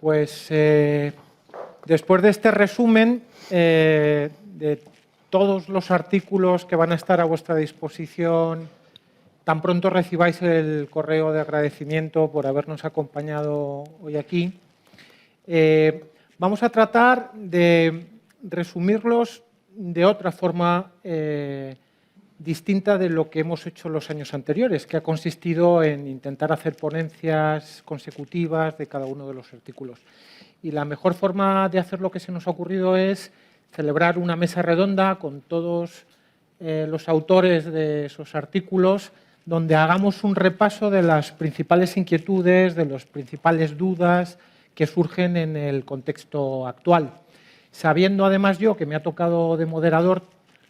Pues después de este resumen de todos los artículos que van a estar a vuestra disposición, tan pronto recibáis el correo de agradecimiento por habernos acompañado hoy aquí, vamos a tratar de resumirlos de otra forma distinta de lo que hemos hecho los años anteriores, que ha consistido en intentar hacer ponencias consecutivas de cada uno de los artículos. Y la mejor forma de hacer lo que se nos ha ocurrido es celebrar una mesa redonda con todos los autores de esos artículos, donde hagamos un repaso de las principales inquietudes, de las principales dudas que surgen en el contexto actual. Sabiendo además yo que me ha tocado de moderador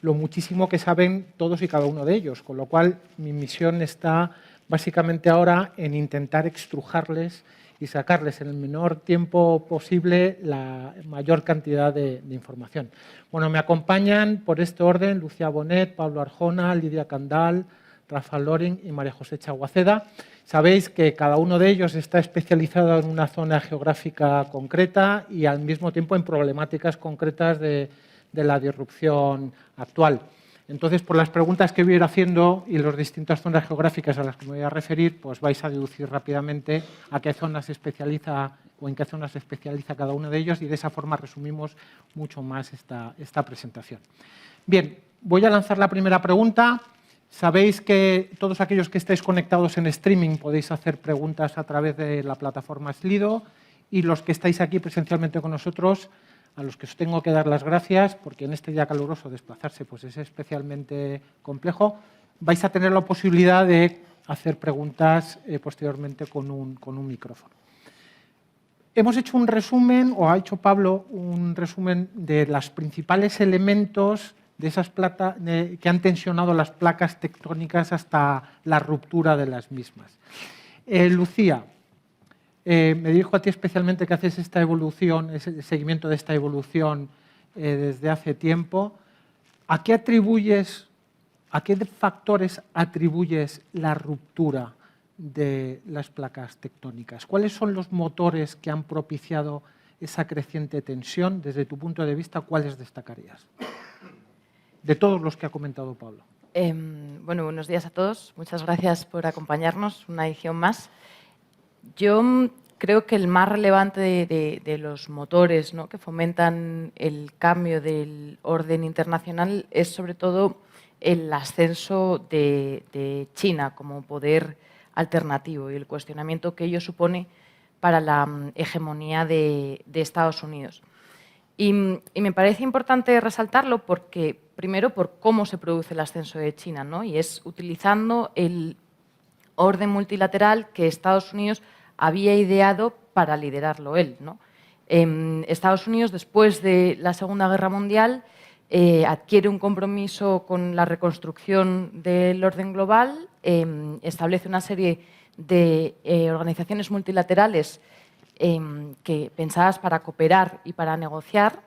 lo muchísimo que saben todos y cada uno de ellos, con lo cual mi misión está básicamente ahora en intentar extrujarles y sacarles en el menor tiempo posible la mayor cantidad de información. Bueno, me acompañan por este orden Lucía Bonet, Pablo Arjona, Lidia Candal, Rafa Loring y María José Chaguaceda. Sabéis que cada uno de ellos está especializado en una zona geográfica concreta y al mismo tiempo en problemáticas concretas de la disrupción actual. Entonces, por las preguntas que voy a ir haciendo y las distintas zonas geográficas a las que me voy a referir, pues vais a deducir rápidamente a qué zonas se especializa o en qué zonas se especializa cada uno de ellos y de esa forma resumimos mucho más esta presentación. Bien, voy a lanzar la primera pregunta. Sabéis que todos aquellos que estáis conectados en streaming podéis hacer preguntas a través de la plataforma Slido y los que estáis aquí presencialmente con nosotros, a los que os tengo que dar las gracias, porque en este día caluroso desplazarse pues es especialmente complejo, vais a tener la posibilidad de hacer preguntas posteriormente con un micrófono. Hemos hecho un resumen, o ha hecho Pablo, un resumen de los principales elementos de esas placas que han tensionado las placas tectónicas hasta la ruptura de las mismas. Lucía, me dirijo a ti especialmente que haces esta evolución, ese seguimiento de esta evolución desde hace tiempo. ¿A qué factores atribuyes la ruptura de las placas tectónicas? ¿Cuáles son los motores que han propiciado esa creciente tensión? Desde tu punto de vista, ¿cuáles destacarías? De todos los que ha comentado Pablo. Bueno, buenos días a todos. Muchas gracias por acompañarnos, una edición más. Yo creo que el más relevante de los motores, ¿no?, que fomentan el cambio del orden internacional es sobre todo el ascenso de China como poder alternativo y el cuestionamiento que ello supone para la hegemonía de Estados Unidos. Y me parece importante resaltarlo porque, primero, por cómo se produce el ascenso de China, ¿no?, y es utilizando el orden multilateral que Estados Unidos había ideado para liderarlo él, ¿no? Estados Unidos, después de la Segunda Guerra Mundial, adquiere un compromiso con la reconstrucción del orden global, establece una serie de organizaciones multilaterales pensadas para cooperar y para negociar,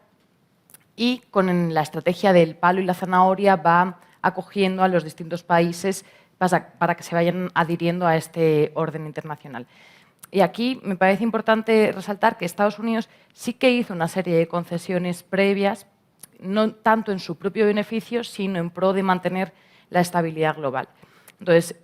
y con la estrategia del palo y la zanahoria va acogiendo a los distintos países para que se vayan adhiriendo a este orden internacional. Y aquí me parece importante resaltar que Estados Unidos sí que hizo una serie de concesiones previas, no tanto en su propio beneficio, sino en pro de mantener la estabilidad global. Entonces,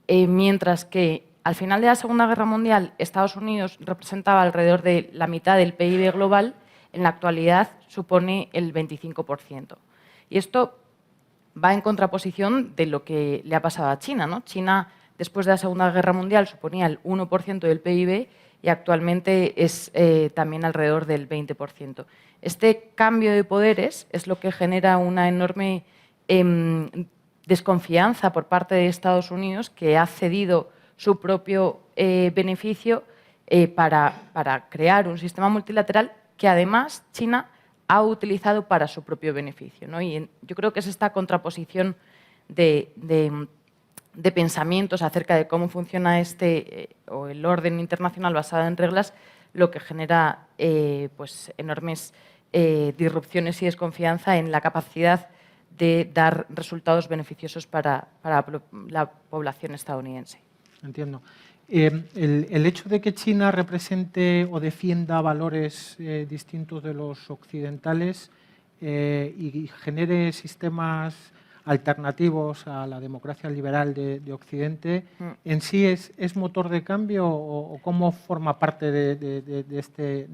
mientras que al final de la Segunda Guerra Mundial Estados Unidos representaba alrededor de la mitad del PIB global, en la actualidad supone el 25%. Y esto va en contraposición de lo que le ha pasado a China, ¿no? China, después de la Segunda Guerra Mundial, suponía el 1% del PIB y actualmente es también alrededor del 20%. Este cambio de poderes es lo que genera una enorme desconfianza por parte de Estados Unidos, que ha cedido su propio beneficio para crear un sistema multilateral que además China ha utilizado para su propio beneficio, ¿no? Y yo creo que es esta contraposición de pensamientos acerca de cómo funciona o el orden internacional basado en reglas lo que genera pues enormes disrupciones y desconfianza en la capacidad de dar resultados beneficiosos para la población estadounidense. Entiendo. El hecho de que China represente o defienda valores distintos de los occidentales y genere sistemas alternativos a la democracia liberal de Occidente, ¿en sí es motor de cambio o cómo forma parte de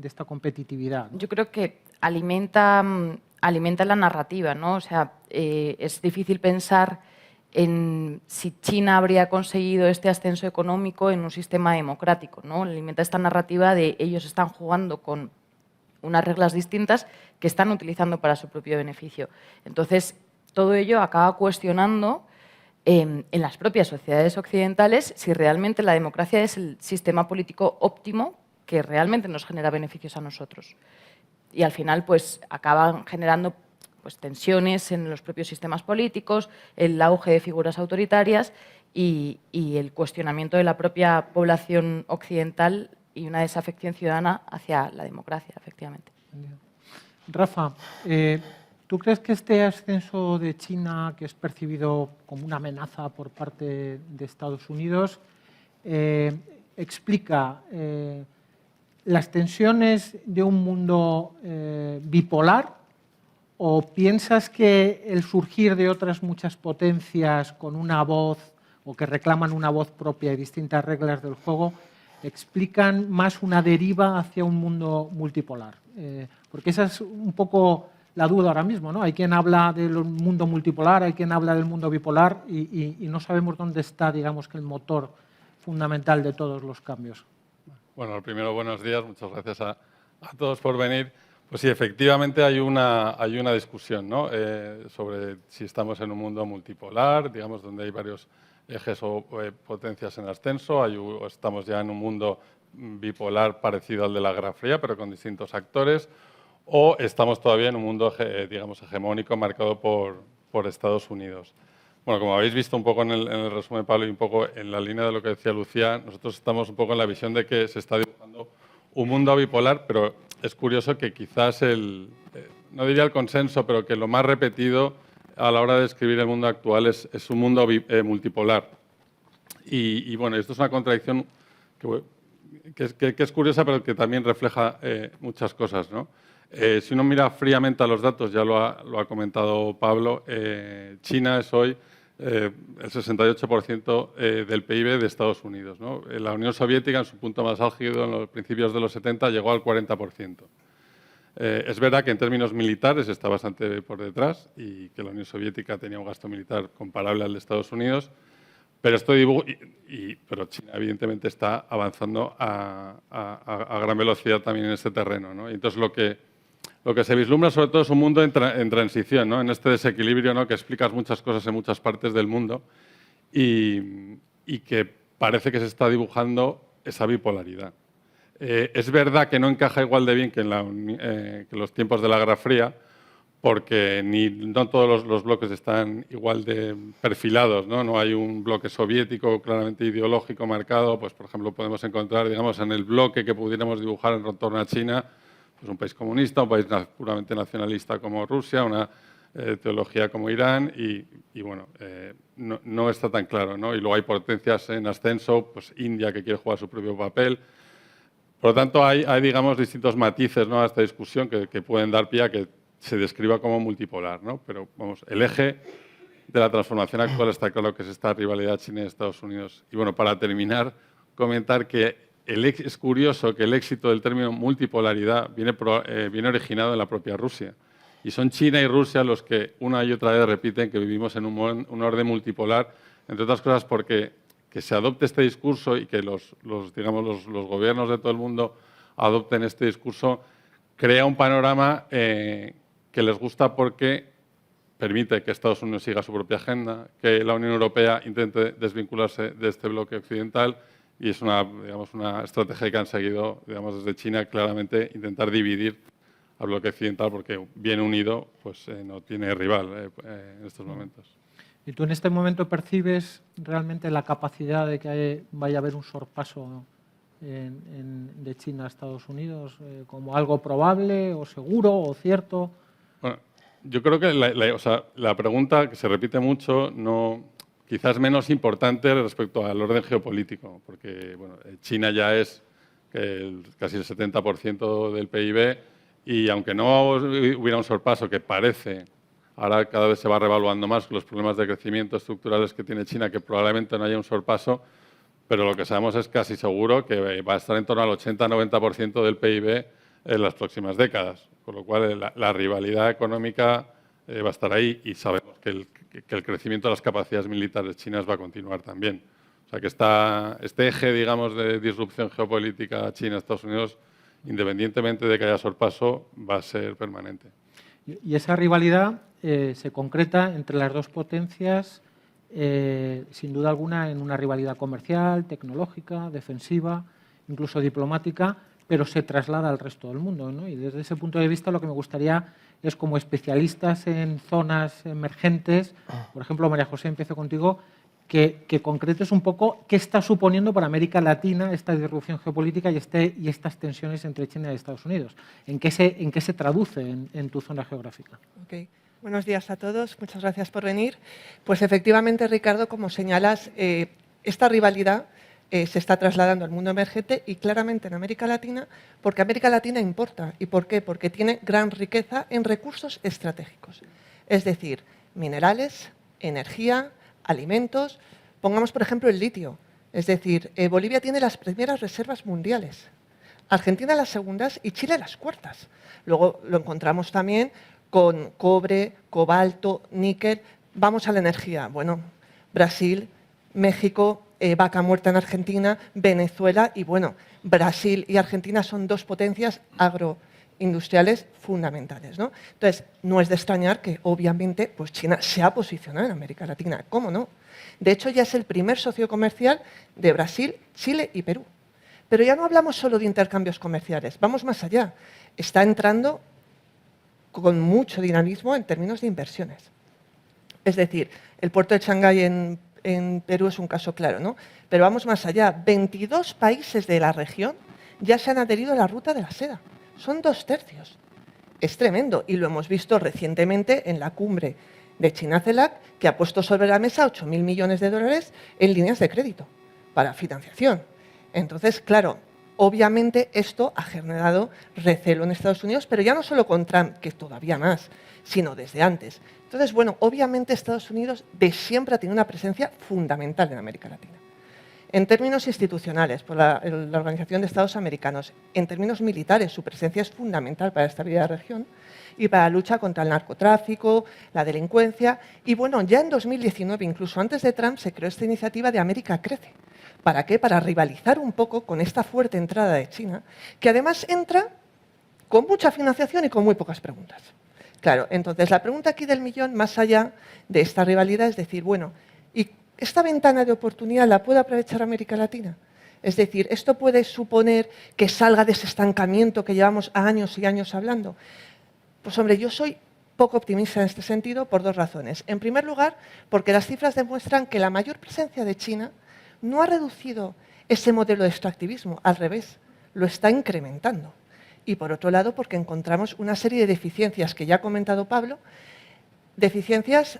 esta competitividad, ¿no? Yo creo que alimenta la narrativa, ¿no? O sea, es difícil pensar en si China habría conseguido este ascenso económico en un sistema democrático, ¿no? Alimenta esta narrativa de ellos están jugando con unas reglas distintas que están utilizando para su propio beneficio. Entonces, todo ello acaba cuestionando en las propias sociedades occidentales si realmente la democracia es el sistema político óptimo que realmente nos genera beneficios a nosotros. Y al final, pues, acaban generando pues, tensiones en los propios sistemas políticos, el auge de figuras autoritarias y el cuestionamiento de la propia población occidental y una desafección ciudadana hacia la democracia, efectivamente. Rafa, ¿tú crees que este ascenso de China, que es percibido como una amenaza por parte de Estados Unidos, explica las tensiones de un mundo bipolar? ¿O piensas que el surgir de otras muchas potencias con una voz o que reclaman una voz propia y distintas reglas del juego explican más una deriva hacia un mundo multipolar? Porque esa es un poco la duda ahora mismo, ¿no? Hay quien habla del mundo multipolar, hay quien habla del mundo bipolar y no sabemos dónde está, digamos, que el motor fundamental de todos los cambios. Bueno, primero, buenos días, muchas gracias a todos por venir. Pues sí, efectivamente hay una discusión, ¿no? Sobre si estamos en un mundo multipolar, digamos, donde hay varios ejes o potencias en ascenso, o estamos ya en un mundo bipolar parecido al de la Guerra Fría, pero con distintos actores, o estamos todavía en un mundo, digamos, hegemónico marcado por Estados Unidos. Bueno, como habéis visto un poco en el resumen, Pablo, y un poco en la línea de lo que decía Lucía, nosotros estamos un poco en la visión de que se está dibujando un mundo bipolar, pero es curioso que quizás no diría el consenso, pero que lo más repetido a la hora de describir el mundo actual es un mundo multipolar. Y bueno, esto es una contradicción que es curiosa, pero que también refleja muchas cosas, ¿no? Si uno mira fríamente a los datos, ya lo ha comentado Pablo, China es hoy el 68% del PIB de Estados Unidos, ¿no? La Unión Soviética, en su punto más álgido, en los principios de los 70, llegó al 40%. Es verdad que en términos militares está bastante por detrás y que la Unión Soviética tenía un gasto militar comparable al de Estados Unidos, pero pero China evidentemente está avanzando a gran velocidad también en este terreno, ¿no? Y entonces lo que se vislumbra sobre todo es un mundo en transición, ¿no? En este desequilibrio, ¿no? Que explicas muchas cosas en muchas partes del mundo y que parece que se está dibujando esa bipolaridad. Es verdad que no encaja igual de bien que en los tiempos de la Guerra Fría, porque no todos los bloques están igual de perfilados, ¿no? No hay un bloque soviético claramente ideológico marcado, pues por ejemplo podemos encontrar, digamos, en el bloque que pudiéramos dibujar en torno a China, pues un país comunista, un país puramente nacionalista como Rusia, una teología como Irán y bueno, no está tan claro, ¿no? Y luego hay potencias en ascenso, pues India que quiere jugar su propio papel. Por lo tanto, hay digamos, distintos matices, ¿no? A esta discusión que pueden dar pie a que se describa como multipolar, ¿no? Pero vamos, el eje de la transformación actual está claro que es esta rivalidad China y Estados Unidos. Y bueno, para terminar, comentar que es curioso que el éxito del término multipolaridad viene originado en la propia Rusia. Y son China y Rusia los que una y otra vez repiten que vivimos en un orden multipolar, entre otras cosas porque que se adopte este discurso y que los gobiernos de todo el mundo adopten este discurso crea un panorama que les gusta porque permite que Estados Unidos siga su propia agenda, que la Unión Europea intente desvincularse de este bloque occidental y es una estrategia que han seguido desde China claramente intentar dividir al bloque occidental porque bien unido pues, no tiene rival en estos momentos. ¿Y tú en este momento percibes realmente la capacidad de que vaya a haber un sorpaso de China a Estados Unidos como algo probable o seguro o cierto? Bueno, yo creo que la pregunta que se repite mucho, quizás menos importante respecto al orden geopolítico, porque bueno, China ya es casi el 70% del PIB y aunque no hubiera un sorpaso que parece, ahora cada vez se va revaluando más con los problemas de crecimiento estructurales que tiene China, que probablemente no haya un sorpaso, pero lo que sabemos es casi seguro que va a estar en torno al 80-90% del PIB en las próximas décadas, con lo cual la rivalidad económica va a estar ahí y sabemos que el crecimiento de las capacidades militares chinas va a continuar también. O sea que este eje, digamos, de disrupción geopolítica China-Estados Unidos, independientemente de que haya sorpaso, va a ser permanente. Y esa rivalidad se concreta entre las dos potencias, sin duda alguna, en una rivalidad comercial, tecnológica, defensiva, incluso diplomática, pero se traslada al resto del mundo, ¿no? Y desde ese punto de vista lo que me gustaría es, como especialistas en zonas emergentes, por ejemplo, María José, empiezo contigo, que concretes un poco qué está suponiendo para América Latina esta disrupción geopolítica y estas tensiones entre China y Estados Unidos. ¿En qué se traduce en tu zona geográfica? Okay. Buenos días a todos, muchas gracias por venir. Pues efectivamente, Ricardo, como señalas, esta rivalidad se está trasladando al mundo emergente y claramente en América Latina, porque América Latina importa. ¿Y por qué? Porque tiene gran riqueza en recursos estratégicos, es decir, minerales, energía, alimentos. Pongamos, por ejemplo, el litio. Es decir, Bolivia tiene las primeras reservas mundiales, Argentina las segundas y Chile las cuartas. Luego lo encontramos también con cobre, cobalto, níquel. Vamos a la energía. Bueno, Brasil, México, vaca muerta en Argentina, Venezuela y, bueno, Brasil y Argentina son dos potencias agroindustriales fundamentales, ¿no? Entonces, no es de extrañar que, obviamente, pues China se ha posicionado en América Latina. ¿Cómo no? De hecho, ya es el primer socio comercial de Brasil, Chile y Perú. Pero ya no hablamos solo de intercambios comerciales, vamos más allá. Está entrando con mucho dinamismo en términos de inversiones. Es decir, el puerto de Shanghái en Perú es un caso claro, ¿no? Pero vamos más allá. 22 países de la región ya se han adherido a la ruta de la seda. Son 2/3. Es tremendo y lo hemos visto recientemente en la cumbre de China-CELAC, que ha puesto sobre la mesa 8.000 millones de dólares en líneas de crédito para financiación. Entonces, claro, obviamente esto ha generado recelo en Estados Unidos, pero ya no solo con Trump, que todavía más, sino desde antes. Entonces, bueno, obviamente Estados Unidos de siempre ha tenido una presencia fundamental en América Latina. En términos institucionales, por la Organización de Estados Americanos, en términos militares, su presencia es fundamental para la estabilidad de la región y para la lucha contra el narcotráfico, la delincuencia. Y bueno, ya en 2019, incluso antes de Trump, se creó esta iniciativa de América Crece. ¿Para qué? Para rivalizar un poco con esta fuerte entrada de China, que además entra con mucha financiación y con muy pocas preguntas. Claro, entonces la pregunta aquí del millón, más allá de esta rivalidad, es decir, bueno, ¿y esta ventana de oportunidad la puede aprovechar América Latina? Es decir, ¿esto puede suponer que salga de ese estancamiento que llevamos años y años hablando? Pues hombre, yo soy poco optimista en este sentido por dos razones. En primer lugar, porque las cifras demuestran que la mayor presencia de China no ha reducido ese modelo de extractivismo, al revés, lo está incrementando. Y por otro lado, porque encontramos una serie de deficiencias que ya ha comentado Pablo, deficiencias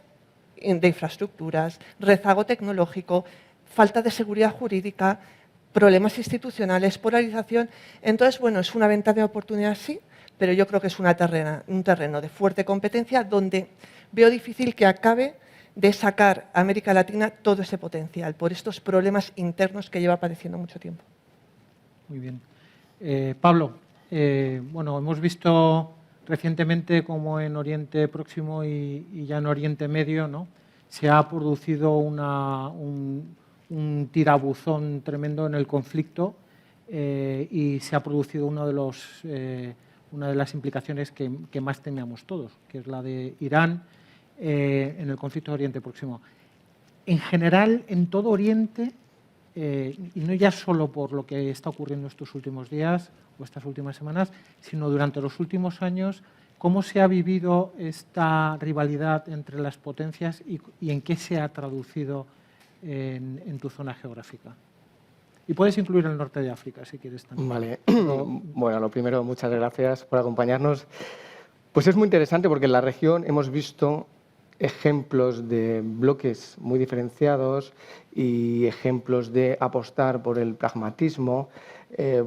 de infraestructuras, rezago tecnológico, falta de seguridad jurídica, problemas institucionales, polarización. Entonces, bueno, es una ventana de oportunidad, sí, pero yo creo que es un terreno de fuerte competencia donde veo difícil que acabe de sacar a América Latina todo ese potencial por estos problemas internos que lleva padeciendo mucho tiempo. Muy bien. Pablo, bueno, hemos visto recientemente como en Oriente Próximo y ya en Oriente Medio, ¿no?, se ha producido un tirabuzón tremendo en el conflicto y se ha producido una de las implicaciones que más temíamos todos, que es la de Irán en el conflicto de Oriente Próximo. En general, en todo Oriente, y no ya solo por lo que está ocurriendo estos últimos días o estas últimas semanas, sino durante los últimos años, ¿cómo se ha vivido esta rivalidad entre las potencias y en qué se ha traducido en tu zona geográfica? Y puedes incluir el norte de África, si quieres también. Vale. Bueno, lo primero, muchas gracias por acompañarnos. Pues es muy interesante porque en la región hemos visto ejemplos de bloques muy diferenciados y ejemplos de apostar por el pragmatismo.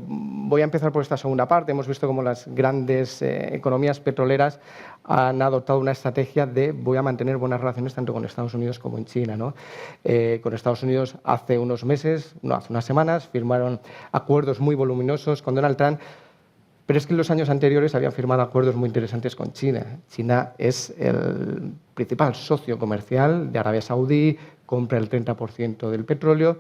Voy a empezar por esta segunda parte. Hemos visto cómo las grandes economías petroleras han adoptado una estrategia de voy a mantener buenas relaciones tanto con Estados Unidos como en China, ¿no? Con Estados Unidos hace unos meses, no, hace unas semanas, firmaron acuerdos muy voluminosos con Donald Trump, pero es que en los años anteriores habían firmado acuerdos muy interesantes con China. China es el principal socio comercial de Arabia Saudí, compra el 30% del petróleo.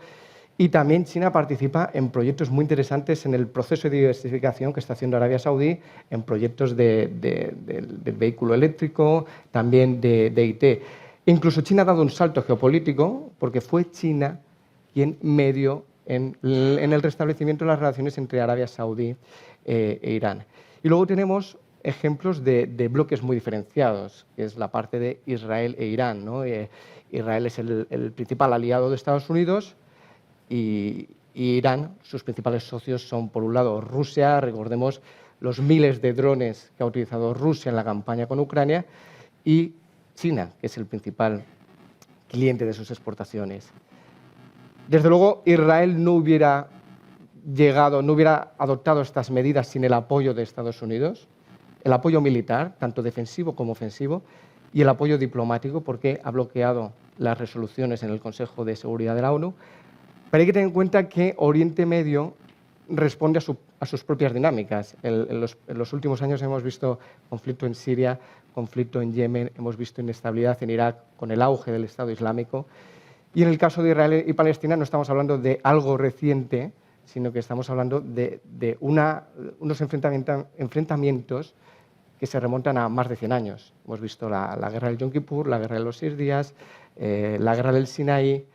Y también China participa en proyectos muy interesantes en el proceso de diversificación que está haciendo Arabia Saudí, en proyectos del vehículo eléctrico, también de IT. Incluso China ha dado un salto geopolítico porque fue China quien medió en el restablecimiento de las relaciones entre Arabia Saudí e Irán. Y luego tenemos ejemplos de bloques muy diferenciados, que es la parte de Israel e Irán, ¿no? Israel es el principal aliado de Estados Unidos, y Irán, sus principales socios son, por un lado, Rusia. Recordemos los miles de drones que ha utilizado Rusia en la campaña con Ucrania, y China, que es el principal cliente de sus exportaciones. Desde luego, Israel no hubiera adoptado estas medidas sin el apoyo de Estados Unidos, el apoyo militar, tanto defensivo como ofensivo, y el apoyo diplomático, porque ha bloqueado las resoluciones en el Consejo de Seguridad de la ONU. Pero hay que tener en cuenta que Oriente Medio responde a sus propias dinámicas. En los últimos años hemos visto conflicto en Siria, conflicto en Yemen, hemos visto inestabilidad en Irak con el auge del Estado Islámico. Y en el caso de Israel y Palestina no estamos hablando de algo reciente, sino que estamos hablando de unos enfrentamientos que se remontan a más de 100 años. Hemos visto la guerra del Yom Kippur, la guerra de los 6 días, la guerra del Sinaí.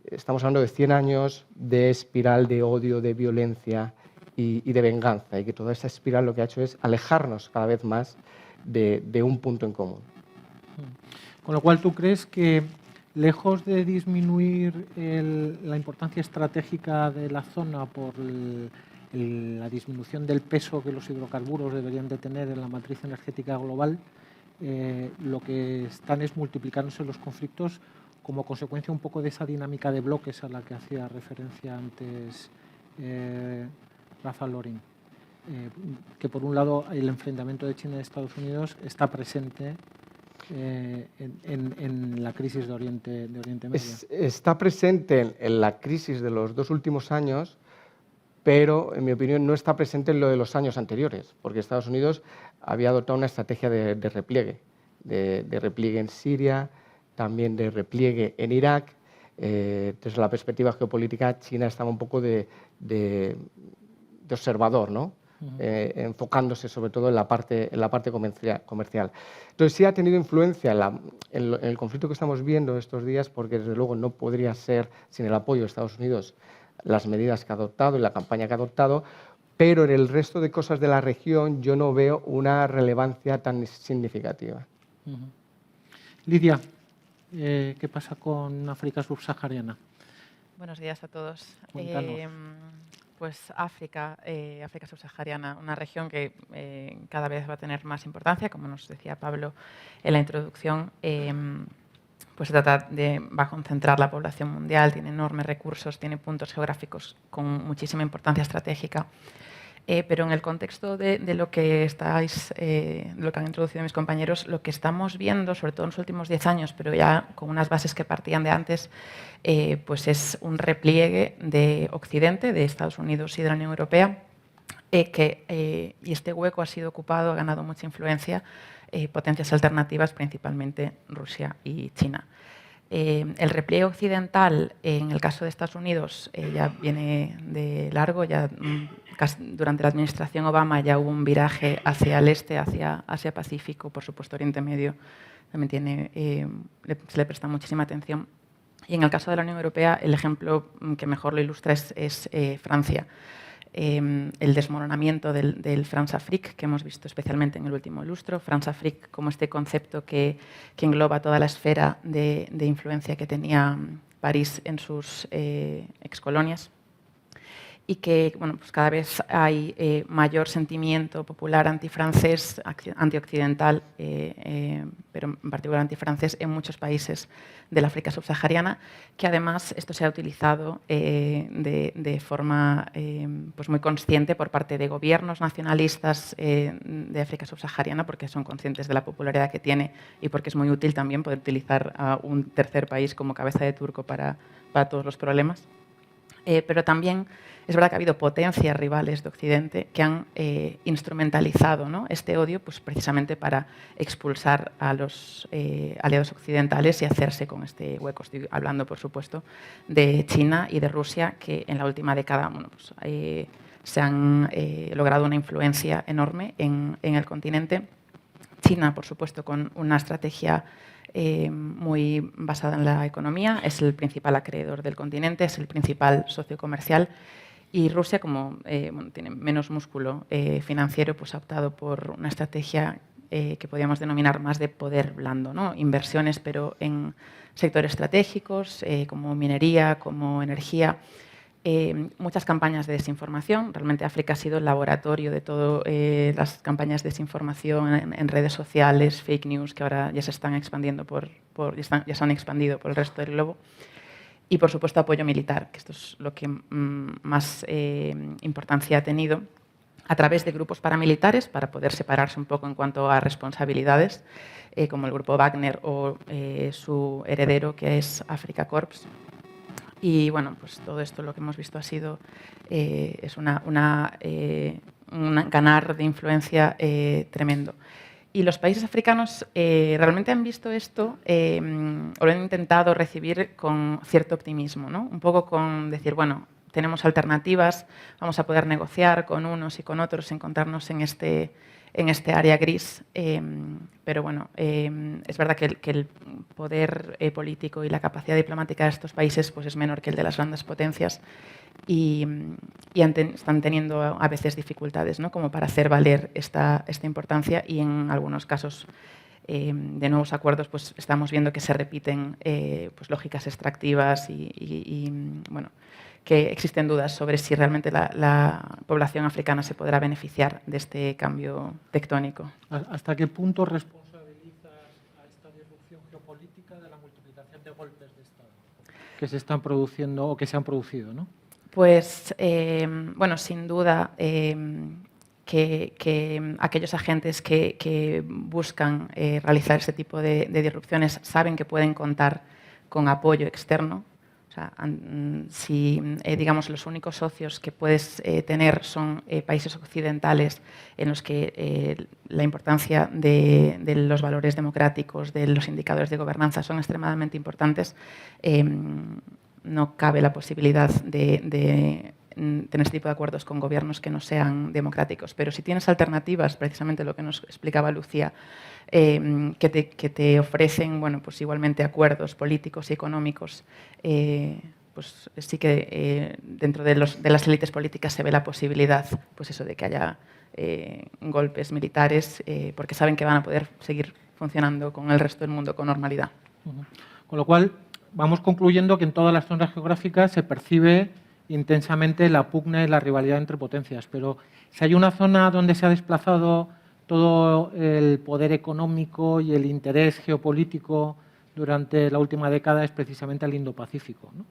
Estamos hablando de 100 años de espiral de odio, de violencia y de venganza, y que toda esa espiral lo que ha hecho es alejarnos cada vez más de un punto en común. Con lo cual, ¿tú crees que, lejos de disminuir la importancia estratégica de la zona por la disminución del peso que los hidrocarburos deberían de tener en la matriz energética global, lo que están es multiplicándose los conflictos como consecuencia un poco de esa dinámica de bloques a la que hacía referencia antes Rafa Loren? Que por un lado el enfrentamiento de China y Estados Unidos está presente en la crisis de Oriente Medio. Está presente en la crisis de los 2 últimos años, pero en mi opinión no está presente en lo de los años anteriores, porque Estados Unidos había adoptado una estrategia de repliegue, de repliegue en Siria, también de repliegue en Irak. Desde la perspectiva geopolítica, China estaba un poco de observador, ¿no? Enfocándose sobre todo en la parte comercial. Entonces sí ha tenido influencia en el conflicto que estamos viendo estos días, porque desde luego no podría ser sin el apoyo de Estados Unidos las medidas que ha adoptado y la campaña que ha adoptado, pero en el resto de cosas de la región yo no veo una relevancia tan significativa. Lidia, ¿qué pasa con África subsahariana? Buenos días a todos. Cuéntanos. Pues África subsahariana, una región que cada vez va a tener más importancia, como nos decía Pablo en la introducción. Pues va a concentrar la población mundial, tiene enormes recursos, tiene puntos geográficos con muchísima importancia estratégica. Pero en el contexto de lo que lo que han introducido mis compañeros, lo que estamos viendo, sobre todo en los últimos 10 años, pero ya con unas bases que partían de antes, pues es un repliegue de Occidente, de Estados Unidos y de la Unión Europea, y este hueco ha sido ocupado, ha ganado mucha influencia, potencias alternativas, principalmente Rusia y China. El repliegue occidental, en el caso de Estados Unidos, ya viene de largo. Ya durante la administración Obama ya hubo un viraje hacia el este, hacia Asia-Pacífico. Por supuesto, Oriente Medio también se le presta muchísima atención. Y en el caso de la Unión Europea, el ejemplo que mejor lo ilustra es Francia. El desmoronamiento del France-Afrique, que hemos visto especialmente en el último lustro. France-Afrique como este concepto que engloba toda la esfera de influencia que tenía París en sus excolonias. y que bueno, pues cada vez hay mayor sentimiento popular antifrancés, antioccidental, pero en particular antifrancés en muchos países del África subsahariana, que además esto se ha utilizado de forma pues muy consciente por parte de gobiernos nacionalistas de África subsahariana, porque son conscientes de la popularidad que tiene y porque es muy útil también poder utilizar a un tercer país como cabeza de turco para todos los problemas. Pero también es verdad que ha habido potencias rivales de Occidente que han instrumentalizado, ¿no?, este odio pues, precisamente para expulsar a los aliados occidentales y hacerse con este hueco. Estoy hablando, por supuesto, de China y de Rusia, que en la última década bueno, pues, se han logrado una influencia enorme en el continente. China, por supuesto, con una estrategia muy basada en la economía, es el principal acreedor del continente, es el principal socio comercial, y Rusia, como bueno, tiene menos músculo financiero, pues ha optado por una estrategia que podríamos denominar más de poder blando, ¿no? Inversiones, pero en sectores estratégicos como minería, como energía. Muchas campañas de desinformación. Realmente África ha sido el laboratorio de todas las campañas de desinformación en redes sociales, fake news, que ahora ya se están expandiendo ya se han expandido por el resto del globo. Y, por supuesto, apoyo militar, que esto es lo que más importancia ha tenido, a través de grupos paramilitares, para poder separarse un poco en cuanto a responsabilidades, como el grupo Wagner o su heredero, que es Africa Corps. Y bueno, pues todo esto lo que hemos visto ha sido es un ganar de influencia tremendo. Y los países africanos realmente han visto esto o lo han intentado recibir con cierto optimismo, ¿no? Un poco con decir, bueno, tenemos alternativas, vamos a poder negociar con unos y con otros, encontrarnos en este área gris, pero bueno, es verdad que el poder político y la capacidad diplomática de estos países pues es menor que el de las grandes potencias y están teniendo a veces dificultades, ¿no?, como para hacer valer esta importancia, y en algunos casos de nuevos acuerdos pues estamos viendo que se repiten pues lógicas extractivas y bueno, que existen dudas sobre si realmente la población africana se podrá beneficiar de este cambio tectónico. ¿Hasta qué punto responsabilizas a esta disrupción geopolítica de la multiplicación de golpes de Estado que se están produciendo o que se han producido, ¿no? Pues, bueno, sin duda que aquellos agentes que buscan realizar este tipo de disrupciones saben que pueden contar con apoyo externo. O sea, si digamos los únicos socios que puedes tener son países occidentales en los que la importancia de los valores democráticos, de los indicadores de gobernanza son extremadamente importantes, no cabe la posibilidad de tener este tipo de acuerdos con gobiernos que no sean democráticos. Pero si tienes alternativas, precisamente lo que nos explicaba Lucía, que te ofrecen, bueno, pues igualmente acuerdos políticos y económicos, pues sí que dentro de las élites políticas se ve la posibilidad, pues eso, de que haya golpes militares, porque saben que van a poder seguir funcionando con el resto del mundo con normalidad. Con lo cual, vamos concluyendo que en todas las zonas geográficas se percibe intensamente la pugna y la rivalidad entre potencias, pero si hay una zona donde se ha desplazado todo el poder económico y el interés geopolítico durante la última década es precisamente el Indo-Pacífico, ¿no?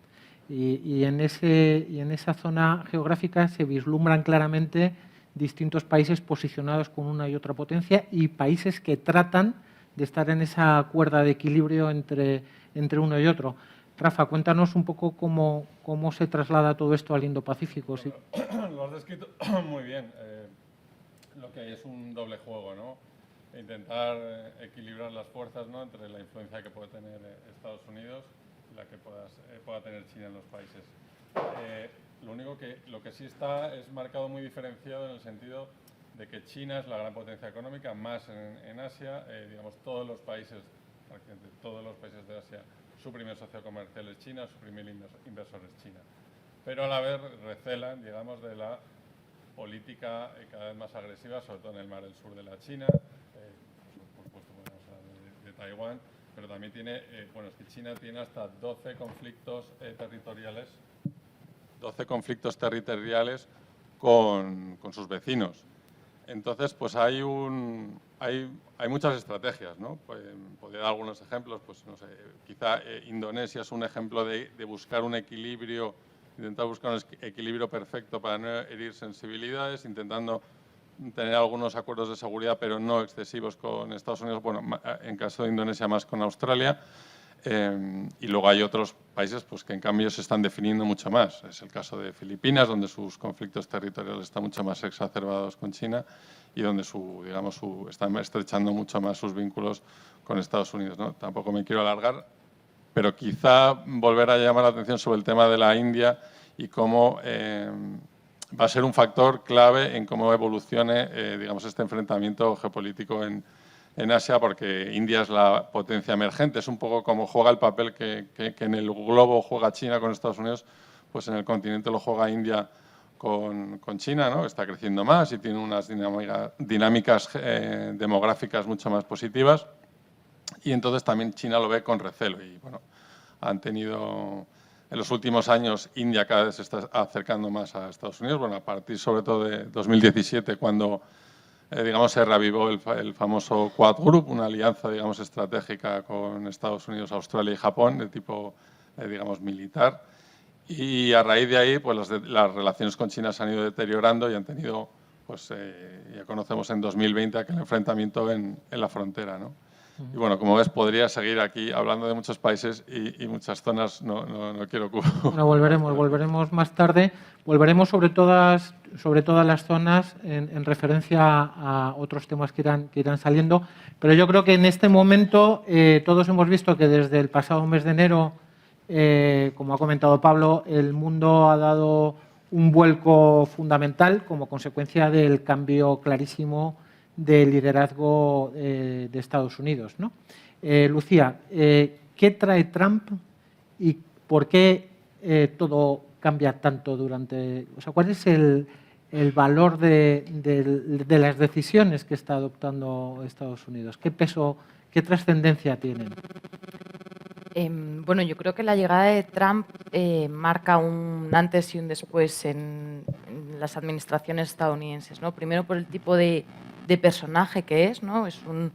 Y en esa zona geográfica se vislumbran claramente distintos países posicionados con una y otra potencia y países que tratan de estar en esa cuerda de equilibrio entre uno y otro. Rafa, cuéntanos un poco cómo se traslada todo esto al Indo-Pacífico. ¿Sí? Lo has descrito muy bien. Lo que hay es un doble juego, ¿no? Intentar equilibrar las fuerzas, ¿no?, entre la influencia que puede tener Estados Unidos y la que pueda tener China en los países. Lo que sí está es marcado muy diferenciado en el sentido de que China es la gran potencia económica, más en Asia, digamos, todos los países de Asia, su primer socio comercial es China, su primer inversor es China. Pero a la vez recelan, digamos, de la política cada vez más agresiva, sobre todo en el mar del sur de la China, por supuesto podemos hablar de Taiwán, pero también tiene, bueno, es que China tiene hasta 12 conflictos territoriales 12 conflictos territoriales con sus vecinos. Entonces, pues hay muchas estrategias, ¿no? Pues, podría dar algunos ejemplos, pues no sé, quizá Indonesia es un ejemplo de buscar un equilibrio, intentar buscar un equilibrio perfecto para no herir sensibilidades, intentando tener algunos acuerdos de seguridad, pero no excesivos con Estados Unidos, bueno, en caso de Indonesia más con Australia. Y luego hay otros países pues, que en cambio se están definiendo mucho más. Es el caso de Filipinas, donde sus conflictos territoriales están mucho más exacerbados con China y donde están estrechando mucho más sus vínculos con Estados Unidos, ¿no? Tampoco me quiero alargar, pero quizá volver a llamar la atención sobre el tema de la India y cómo va a ser un factor clave en cómo evolucione este enfrentamiento geopolítico en Asia, porque India es la potencia emergente, es un poco como juega el papel que en el globo juega China con Estados Unidos, pues en el continente lo juega India con China, ¿no? Está creciendo más y tiene unas dinámicas demográficas mucho más positivas, y entonces también China lo ve con recelo y bueno, han tenido en los últimos años India cada vez se está acercando más a Estados Unidos, bueno, a partir sobre todo de 2017 cuando se reavivó el famoso Quad Group, una alianza, estratégica con Estados Unidos, Australia y Japón, de tipo, militar. Y a raíz de ahí, pues las relaciones con China se han ido deteriorando y han tenido, pues ya conocemos en 2020 aquel enfrentamiento en la frontera, ¿no? Y bueno, como ves, podría seguir aquí hablando de muchos países y muchas zonas, no quiero ocupar. Bueno, volveremos más tarde. Volveremos sobre todas las zonas en referencia a otros temas que irán saliendo. Pero yo creo que en este momento todos hemos visto que desde el pasado mes de enero, como ha comentado Pablo, el mundo ha dado un vuelco fundamental como consecuencia del cambio clarísimo de liderazgo de Estados Unidos, ¿no? Lucía, ¿qué trae Trump y por qué todo cambia tanto durante... O sea, ¿cuál es el valor de las decisiones que está adoptando Estados Unidos? ¿Qué peso, qué trascendencia tienen? Bueno, yo creo que la llegada de Trump marca un antes y un después en las administraciones estadounidenses, ¿no? Primero por el tipo de personaje que es, ¿no? Es un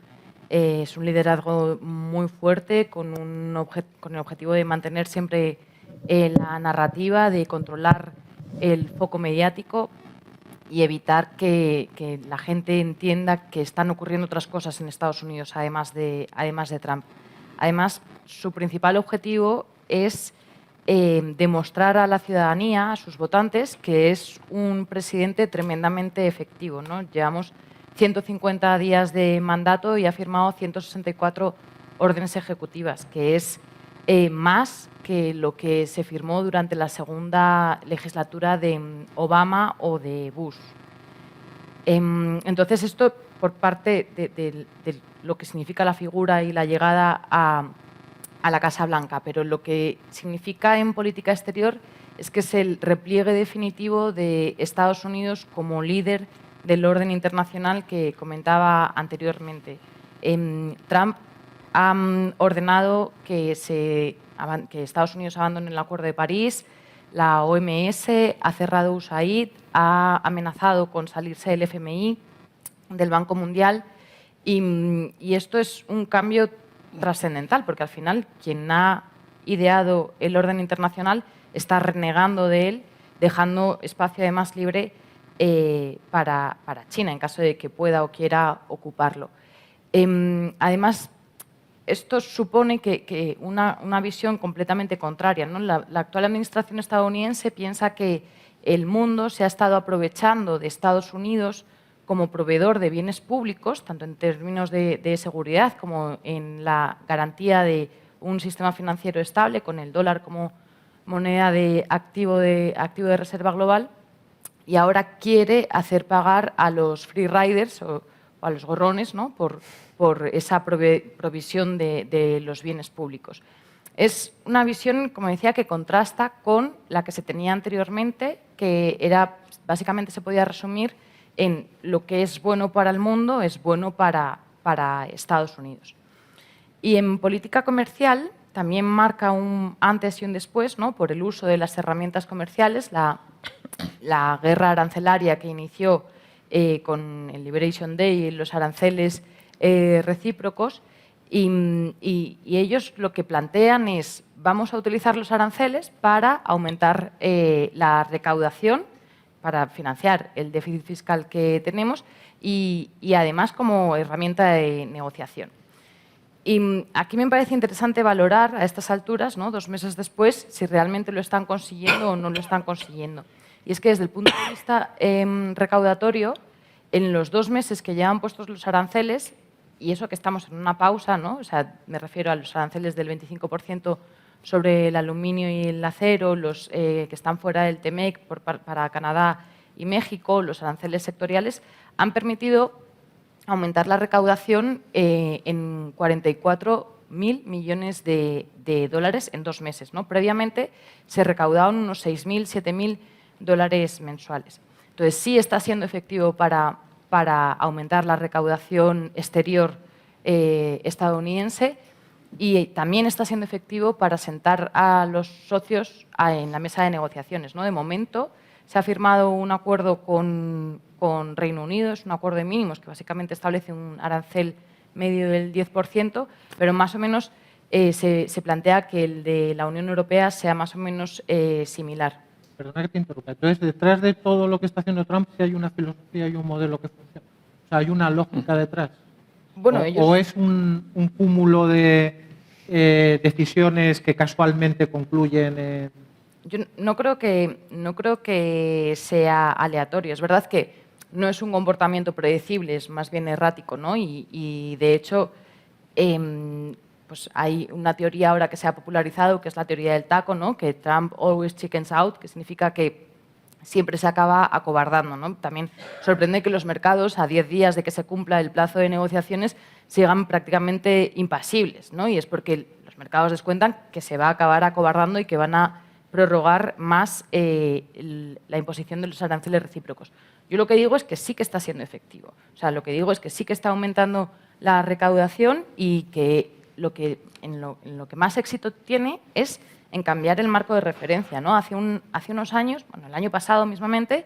liderazgo muy fuerte con el objetivo de mantener siempre la narrativa, de controlar el foco mediático y evitar que la gente entienda que están ocurriendo otras cosas en Estados Unidos, además de Trump. Además, su principal objetivo es demostrar a la ciudadanía, a sus votantes, que es un presidente tremendamente efectivo, ¿no? Llevamos 150 días de mandato y ha firmado 164 órdenes ejecutivas, que es más que lo que se firmó durante la segunda legislatura de Obama o de Bush. Entonces, esto por parte de lo que significa la figura y la llegada a la Casa Blanca, pero lo que significa en política exterior es que es el repliegue definitivo de Estados Unidos como líder del orden internacional que comentaba anteriormente. Trump ha ordenado que Estados Unidos abandone el Acuerdo de París, la OMS ha cerrado USAID, ha amenazado con salirse del FMI, del Banco Mundial, y esto es un cambio trascendental, porque al final quien ha ideado el orden internacional está renegando de él, dejando espacio además libre para China, en caso de que pueda o quiera ocuparlo. Además, esto supone que una visión completamente contraria, ¿no? La actual administración estadounidense piensa que el mundo se ha estado aprovechando de Estados Unidos como proveedor de bienes públicos, tanto en términos de seguridad como en la garantía de un sistema financiero estable, con el dólar como moneda de activo de reserva global, y ahora quiere hacer pagar a los free riders o a los gorrones, ¿no? por esa provisión de los bienes públicos. Es una visión, como decía, que contrasta con la que se tenía anteriormente, que era, básicamente se podía resumir en lo que es bueno para el mundo es bueno para Estados Unidos. Y en política comercial, también marca un antes y un después, ¿no? Por el uso de las herramientas comerciales, la guerra arancelaria que inició con el Liberation Day y los aranceles recíprocos, y ellos lo que plantean es: vamos a utilizar los aranceles para aumentar la recaudación, para financiar el déficit fiscal que tenemos y además como herramienta de negociación. Y aquí me parece interesante valorar a estas alturas, ¿no?, 2 meses después, si realmente lo están consiguiendo o no lo están consiguiendo. Y es que desde el punto de vista recaudatorio, en los 2 meses que llevan puestos los aranceles, y eso que estamos en una pausa, ¿no? O sea, me refiero a los aranceles del 25% sobre el aluminio y el acero, los que están fuera del TMEC para Canadá y México, los aranceles sectoriales, han permitido aumentar la recaudación en 44.000 millones de dólares en 2 meses, ¿no? Previamente se recaudaban unos 6.000, 7.000 dólares mensuales. Entonces, sí está siendo efectivo para aumentar la recaudación exterior estadounidense, y también está siendo efectivo para sentar a los socios en la mesa de negociaciones, ¿no? De momento se ha firmado un acuerdo con Reino Unido, es un acuerdo de mínimos que básicamente establece un arancel medio del 10%, pero más o menos se plantea que el de la Unión Europea sea más o menos similar. Perdona que te interrumpa. Entonces, detrás de todo lo que está haciendo Trump, sí hay una filosofía y un modelo que funciona. O sea, hay una lógica detrás. Bueno, ¿O es un cúmulo de decisiones que casualmente concluyen en...? Yo no creo que sea aleatorio. Es verdad que no es un comportamiento predecible, es más bien errático, ¿no? Y de hecho, pues hay una teoría ahora que se ha popularizado, que es la teoría del taco, ¿no? Que Trump always chickens out, que significa que siempre se acaba acobardando, ¿no? También sorprende que los mercados, a 10 días de que se cumpla el plazo de negociaciones, sigan prácticamente impasibles, ¿no? Y es porque los mercados descuentan que se va a acabar acobardando y que van a prorrogar más la imposición de los aranceles recíprocos. Yo lo que digo es que sí que está siendo efectivo. O sea, lo que digo es que sí que está aumentando la recaudación y que en lo que más éxito tiene es en cambiar el marco de referencia, ¿no? Hace unos años, bueno, el año pasado mismamente,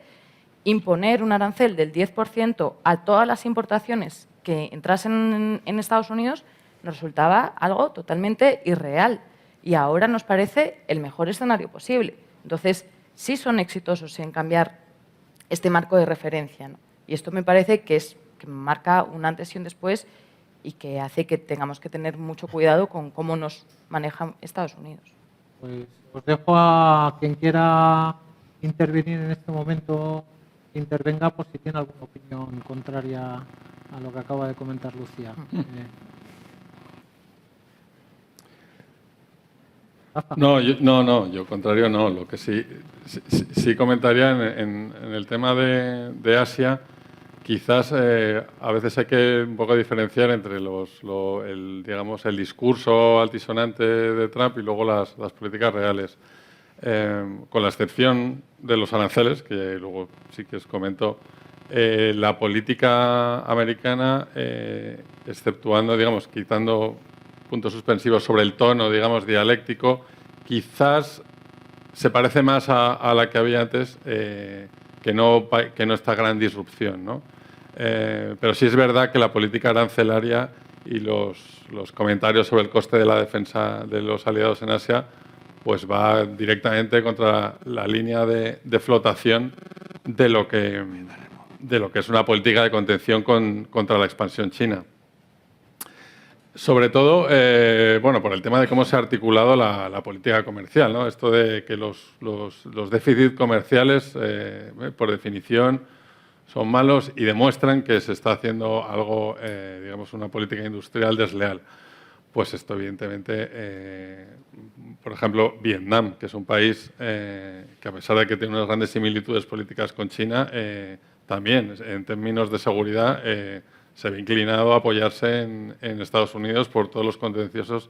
imponer un arancel del 10% a todas las importaciones que entrasen en Estados Unidos nos resultaba algo totalmente irreal. Y ahora nos parece el mejor escenario posible. Entonces, sí son exitosos en cambiar este marco de referencia, ¿no? Y esto me parece que marca un antes y un después y que hace que tengamos que tener mucho cuidado con cómo nos maneja Estados Unidos. Pues os dejo a quien quiera intervenir en este momento, intervenga por si tiene alguna opinión contraria a lo que acaba de comentar Lucía. No, yo contrario no. Lo que sí comentaría en el tema de Asia, quizás a veces hay que un poco diferenciar entre el discurso altisonante de Trump y luego las políticas reales. Con la excepción de los aranceles, que luego sí que os comento, la política americana, exceptuando, digamos, quitando puntos suspensivos sobre el tono, digamos, dialéctico, quizás se parece más a la que había antes, que no esta gran disrupción, ¿no? Pero sí es verdad que la política arancelaria y los comentarios sobre el coste de la defensa de los aliados en Asia pues va directamente contra la línea de flotación de lo que es una política de contención contra la expansión china. Sobre todo, bueno, por el tema de cómo se ha articulado la política comercial, ¿no? Esto de que los déficits comerciales, por definición, son malos y demuestran que se está haciendo algo, digamos, una política industrial desleal. Pues esto, evidentemente, por ejemplo, Vietnam, que es un país que, a pesar de que tiene unas grandes similitudes políticas con China, también, en términos de seguridad, se ve inclinado a apoyarse en Estados Unidos por todos los contenciosos,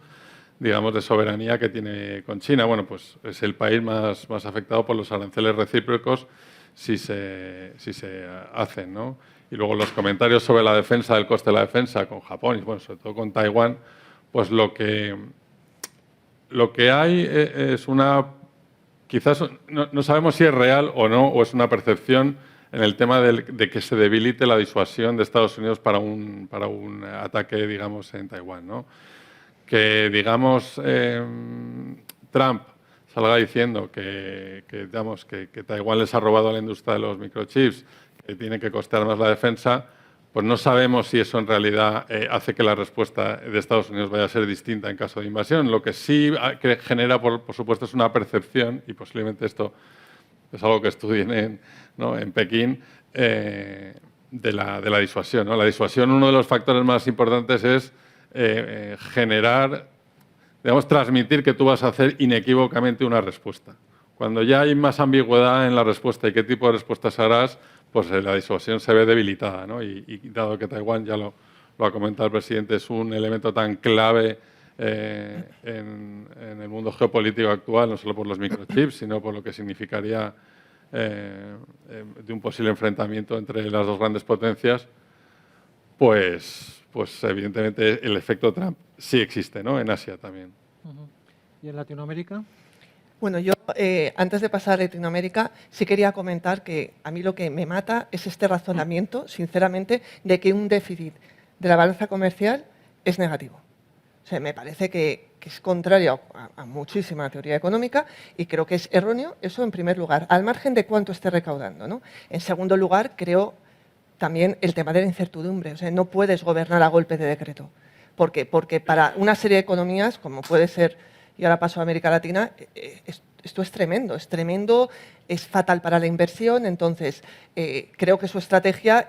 digamos, de soberanía que tiene con China. Bueno, pues es el país más afectado por los aranceles recíprocos si se hacen, ¿no? Y luego los comentarios sobre la defensa, el coste de la defensa con Japón y, bueno, sobre todo con Taiwán, pues lo que lo que hay es una... Quizás no sabemos si es real o no, o es una percepción en el tema de que se debilite la disuasión de Estados Unidos para un ataque, digamos, en Taiwán, ¿no? Que, digamos, Trump salga diciendo que Taiwán les ha robado a la industria de los microchips, que tiene que costear más la defensa, pues no sabemos si eso en realidad hace que la respuesta de Estados Unidos vaya a ser distinta en caso de invasión. Lo que sí genera, por supuesto, es una percepción, y posiblemente esto es algo que estudien en Pekín, de la disuasión, ¿no? La disuasión, uno de los factores más importantes es generar, digamos, transmitir que tú vas a hacer inequívocamente una respuesta. Cuando ya hay más ambigüedad en la respuesta y qué tipo de respuestas harás, pues la disuasión se ve debilitada, ¿no? Y dado que Taiwán, ya lo ha comentado el presidente, es un elemento tan clave en el mundo geopolítico actual, no solo por los microchips, sino por lo que significaría de un posible enfrentamiento entre las dos grandes potencias, pues evidentemente el efecto Trump sí existe, ¿no? En Asia también. ¿Y en Latinoamérica? Bueno, yo antes de pasar a Latinoamérica sí quería comentar que a mí lo que me mata es este razonamiento, sinceramente, de que un déficit de la balanza comercial es negativo. O sea, me parece que es contrario a muchísima teoría económica y creo que es erróneo eso en primer lugar, al margen de cuánto esté recaudando, ¿no? En segundo lugar, creo también el tema de la incertidumbre. O sea, no puedes gobernar a golpe de decreto. ¿Por qué? Porque para una serie de economías, como puede ser, y ahora paso a América Latina, esto es tremendo, es fatal para la inversión. Entonces, creo que su estrategia,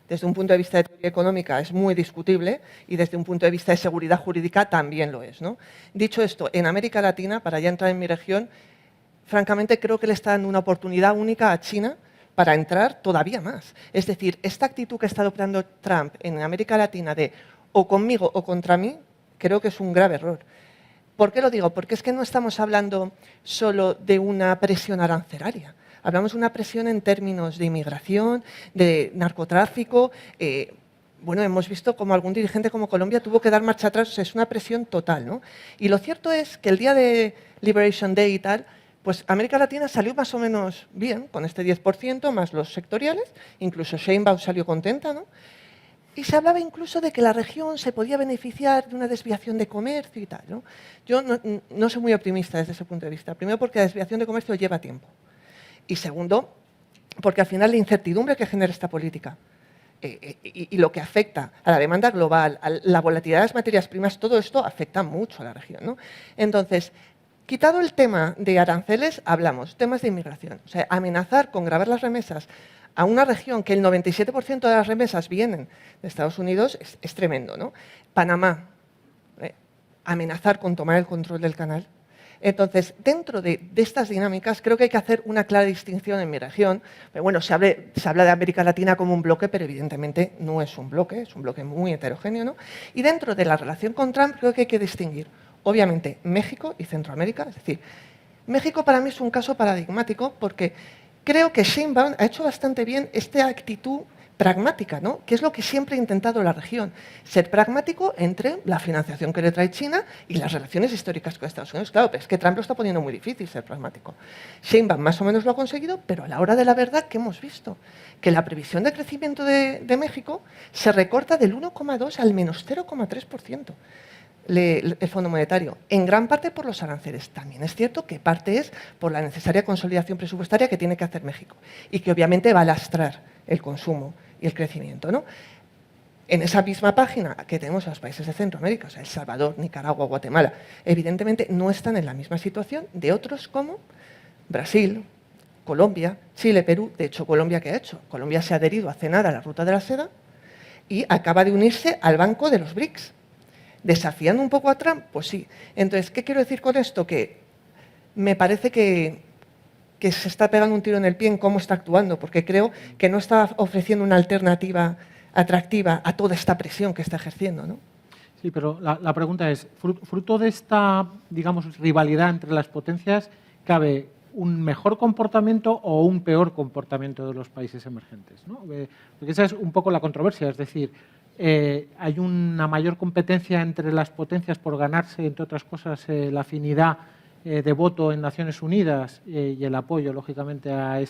desde un punto de vista de teoría económica, es muy discutible y desde un punto de vista de seguridad jurídica también lo es, ¿no? Dicho esto, en América Latina, para ya entrar en mi región, francamente creo que le está dando una oportunidad única a China para entrar todavía más. Es decir, esta actitud que está adoptando Trump en América Latina de o conmigo o contra mí, creo que es un grave error. ¿Por qué lo digo? Porque es que no estamos hablando solo de una presión arancelaria. Hablamos de una presión en términos de inmigración, de narcotráfico. Bueno, hemos visto como algún dirigente como Colombia tuvo que dar marcha atrás. O sea, es una presión total, ¿no? Y lo cierto es que el día de Liberation Day y tal, pues América Latina salió más o menos bien, con este 10%, más los sectoriales. Incluso Sheinbaum salió contenta, ¿no? Y se hablaba incluso de que la región se podía beneficiar de una desviación de comercio y tal, ¿no? Yo no soy muy optimista desde ese punto de vista. Primero, porque la desviación de comercio lleva tiempo. Y segundo, porque al final la incertidumbre que genera esta política y lo que afecta a la demanda global, a la volatilidad de las materias primas, todo esto afecta mucho a la región, ¿no? Entonces, quitado el tema de aranceles, hablamos temas de inmigración. O sea, amenazar con gravar las remesas a una región que el 97% de las remesas vienen de Estados Unidos es tremendo, ¿no? Panamá, amenazar con tomar el control del canal. Entonces, dentro de estas dinámicas, creo que hay que hacer una clara distinción en mi región. Pero bueno, se habla de América Latina como un bloque, pero evidentemente no es un bloque muy heterogéneo, ¿no? Y dentro de la relación con Trump, creo que hay que distinguir, obviamente, México y Centroamérica. Es decir, México para mí es un caso paradigmático porque creo que Sheinbaum ha hecho bastante bien esta actitud pragmática, ¿no? Que es lo que siempre ha intentado la región, ser pragmático entre la financiación que le trae China y las relaciones históricas con Estados Unidos. Claro, pero es que Trump lo está poniendo muy difícil ser pragmático. Sheinbaum más o menos lo ha conseguido, pero a la hora de la verdad, ¿qué hemos visto? Que la previsión de crecimiento de México se recorta del 1,2 al menos 0,3%. El Fondo Monetario, en gran parte por los aranceles. También es cierto que parte es por la necesaria consolidación presupuestaria que tiene que hacer México y que obviamente va a lastrar el consumo y el crecimiento, ¿no? En esa misma página que tenemos a los países de Centroamérica, o sea, El Salvador, Nicaragua, Guatemala, evidentemente no están en la misma situación de otros como Brasil, Colombia, Chile, Perú. De hecho, ¿Colombia qué ha hecho? Colombia se ha adherido hace nada a la Ruta de la Seda y acaba de unirse al Banco de los BRICS. ¿Desafiando un poco a Trump? Pues sí. Entonces, ¿qué quiero decir con esto? Que me parece que se está pegando un tiro en el pie en cómo está actuando, porque creo que no está ofreciendo una alternativa atractiva a toda esta presión que está ejerciendo, ¿no? Sí, pero la pregunta es, fruto de esta, digamos, rivalidad entre las potencias, ¿cabe un mejor comportamiento o un peor comportamiento de los países emergentes, ¿no? Porque esa es un poco la controversia, es decir, hay una mayor competencia entre las potencias por ganarse, entre otras cosas, la afinidad de voto en Naciones Unidas y el apoyo, lógicamente, a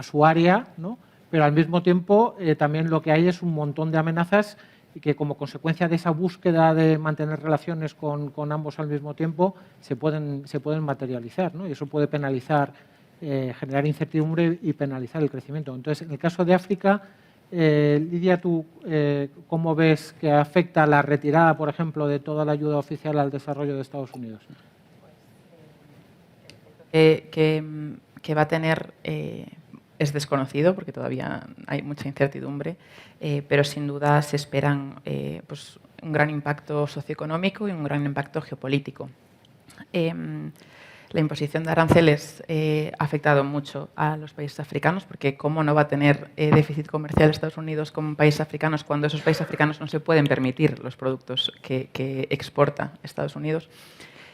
su área, ¿no? Pero al mismo tiempo también lo que hay es un montón de amenazas y que como consecuencia de esa búsqueda de mantener relaciones con ambos al mismo tiempo se pueden materializar, ¿no? Y eso puede penalizar, generar incertidumbre y penalizar el crecimiento. Entonces, en el caso de África, Lidia, ¿tú cómo ves que afecta la retirada, por ejemplo, de toda la ayuda oficial al desarrollo de Estados Unidos? Que va a tener es desconocido porque todavía hay mucha incertidumbre, pero sin duda se esperan pues un gran impacto socioeconómico y un gran impacto geopolítico. La imposición de aranceles ha afectado mucho a los países africanos, porque cómo no va a tener déficit comercial Estados Unidos con países africanos cuando esos países africanos no se pueden permitir los productos que exporta Estados Unidos.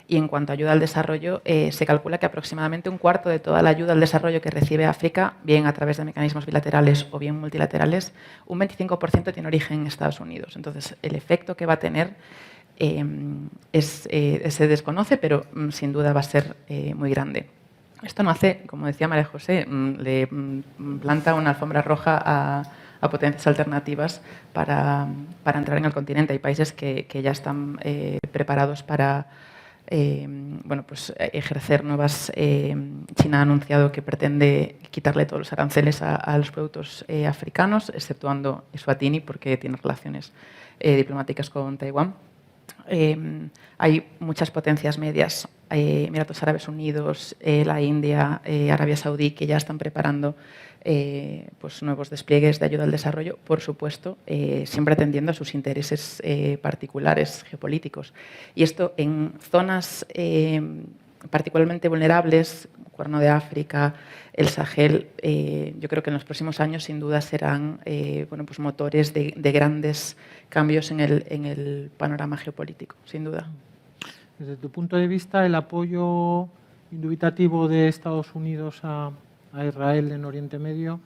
Y en cuanto a ayuda al desarrollo, se calcula que aproximadamente un cuarto de toda la ayuda al desarrollo que recibe África, bien a través de mecanismos bilaterales o bien multilaterales, un 25% tiene origen en Estados Unidos. Entonces, el efecto que va a tener se desconoce, pero sin duda va a ser muy grande. Esto no hace, como decía María José, le planta una alfombra roja a potencias alternativas para entrar en el continente. Hay países que ya están preparados para ejercer nuevas. China ha anunciado que pretende quitarle todos los aranceles a los productos africanos, exceptuando Eswatini, porque tiene relaciones diplomáticas con Taiwán. Hay muchas potencias medias, Emiratos Árabes Unidos, la India, Arabia Saudí, que ya están preparando pues nuevos despliegues de ayuda al desarrollo, por supuesto, siempre atendiendo a sus intereses particulares geopolíticos. Y esto en zonas particularmente vulnerables, Cuerno de África, el Sahel, yo creo que en los próximos años sin duda serán pues motores de grandes cambios en el panorama geopolítico, sin duda. Desde tu punto de vista, el apoyo indubitativo de Estados Unidos a Israel en Oriente Medio,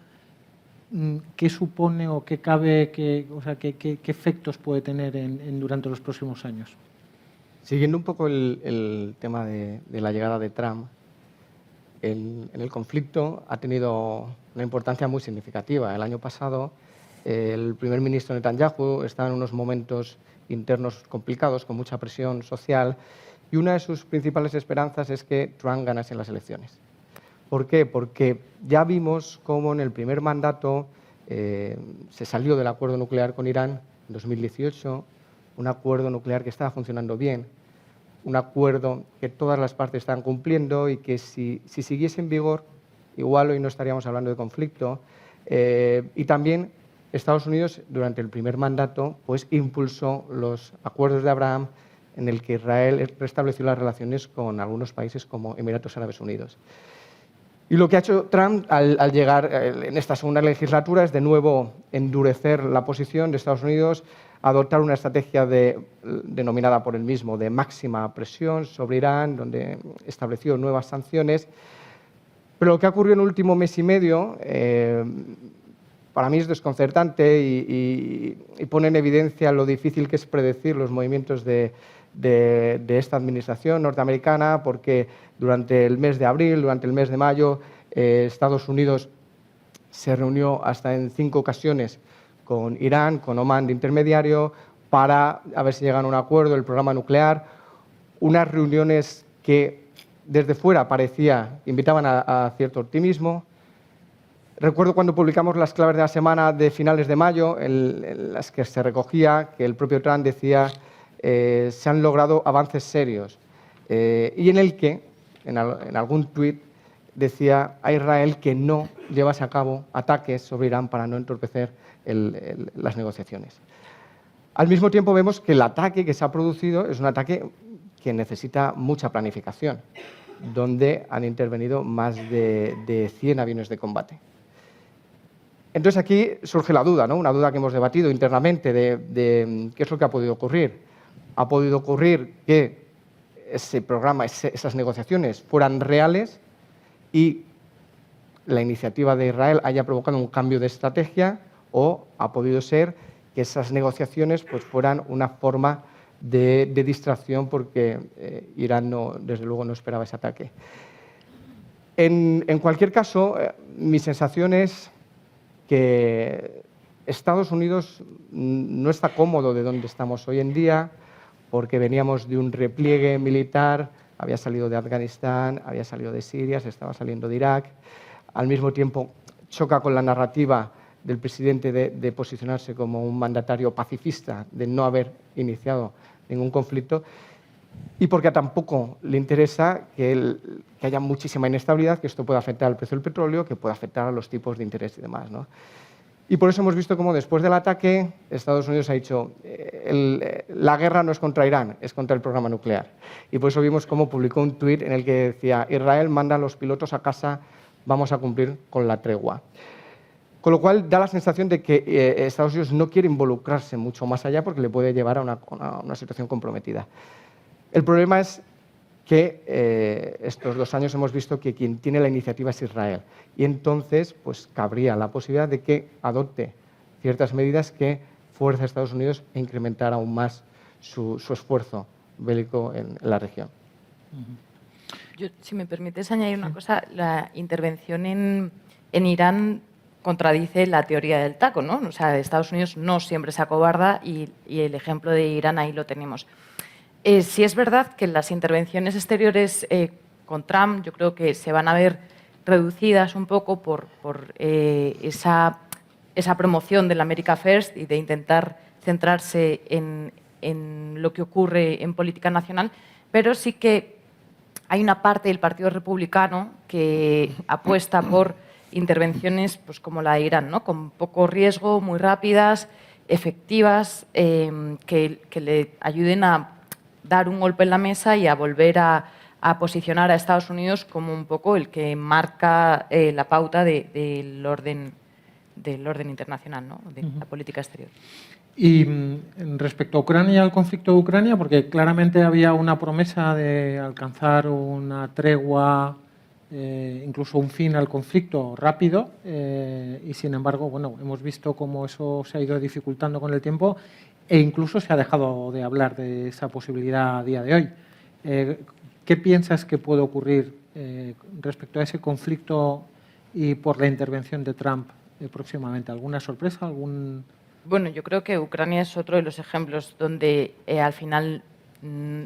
¿qué supone o qué cabe, qué efectos puede tener durante los próximos años? Siguiendo un poco el tema de la llegada de Trump, en el conflicto ha tenido una importancia muy significativa. El año pasado, el primer ministro Netanyahu estaba en unos momentos internos complicados, con mucha presión social, y una de sus principales esperanzas es que Trump ganase las elecciones. ¿Por qué? Porque ya vimos cómo en el primer mandato se salió del acuerdo nuclear con Irán en 2018, un acuerdo nuclear que estaba funcionando bien, un acuerdo que todas las partes están cumpliendo y que si siguiese en vigor, igual hoy no estaríamos hablando de conflicto. Y también Estados Unidos, durante el primer mandato, pues impulsó los acuerdos de Abraham, en el que Israel restableció las relaciones con algunos países como Emiratos Árabes Unidos. Y lo que ha hecho Trump al llegar en esta segunda legislatura es de nuevo endurecer la posición de Estados Unidos, adoptar una estrategia denominada por él mismo de máxima presión sobre Irán, donde estableció nuevas sanciones. Pero lo que ha ocurrido en el último mes y medio para mí es desconcertante y pone en evidencia lo difícil que es predecir los movimientos de esta administración norteamericana, porque durante el mes de abril, durante el mes de mayo, Estados Unidos se reunió hasta en 5 ocasiones con Irán, con Omán de intermediario, para a ver si llegan a un acuerdo del programa nuclear, unas reuniones que desde fuera invitaban a cierto optimismo. Recuerdo cuando publicamos las claves de la semana de finales de mayo, en las que se recogía que el propio Trump decía se han logrado avances serios, y en el que, en algún tuit, decía a Israel que no llevase a cabo ataques sobre Irán para no entorpecer las negociaciones. Al mismo tiempo vemos que el ataque que se ha producido es un ataque que necesita mucha planificación, donde han intervenido más de 100 aviones de combate. Entonces aquí surge la duda, ¿no? Una duda que hemos debatido internamente de qué es lo que ha podido ocurrir. Ha podido ocurrir que ese programa, esas negociaciones fueran reales y la iniciativa de Israel haya provocado un cambio de estrategia, o ha podido ser que esas negociaciones pues, fueran una forma de distracción porque Irán, desde luego, no esperaba ese ataque. En cualquier caso, mi sensación es que Estados Unidos no está cómodo de donde estamos hoy en día, porque veníamos de un repliegue militar, había salido de Afganistán, había salido de Siria, se estaba saliendo de Irak. Al mismo tiempo, choca con la narrativa del presidente de posicionarse como un mandatario pacifista, de no haber iniciado ningún conflicto, y porque tampoco le interesa que haya muchísima inestabilidad, que esto pueda afectar al precio del petróleo, que pueda afectar a los tipos de interés y demás, ¿no? Y por eso hemos visto cómo después del ataque Estados Unidos ha dicho la guerra no es contra Irán, es contra el programa nuclear. Y por eso vimos cómo publicó un tuit en el que decía Israel manda a los pilotos a casa, vamos a cumplir con la tregua. Con lo cual da la sensación de que Estados Unidos no quiere involucrarse mucho más allá porque le puede llevar a una situación comprometida. El problema es que estos 2 años hemos visto que quien tiene la iniciativa es Israel. Y entonces pues, cabría la posibilidad de que adopte ciertas medidas que fuerce a Estados Unidos a incrementar aún más su esfuerzo bélico en la región. Yo, si me permites añadir una cosa, la intervención en Irán contradice la teoría del taco, ¿no? O sea, Estados Unidos no siempre se acobarda y el ejemplo de Irán ahí lo tenemos. Sí es verdad que las intervenciones exteriores con Trump yo creo que se van a ver reducidas un poco por esa promoción del America First y de intentar centrarse en lo que ocurre en política nacional, pero sí que hay una parte del Partido Republicano que apuesta por intervenciones pues, como la de Irán, ¿no? Con poco riesgo, muy rápidas, efectivas, que le ayuden a dar un golpe en la mesa y a volver a posicionar a Estados Unidos como un poco el que marca la pauta del orden internacional, ¿no? De la política exterior. Y respecto a Ucrania y al conflicto de Ucrania, porque claramente había una promesa de alcanzar una tregua, incluso un fin al conflicto rápido, y sin embargo, bueno, hemos visto cómo eso se ha ido dificultando con el tiempo e incluso se ha dejado de hablar de esa posibilidad a día de hoy. ¿Qué piensas que puede ocurrir respecto a ese conflicto y por la intervención de Trump próximamente? ¿Alguna sorpresa? Bueno, yo creo que Ucrania es otro de los ejemplos donde al final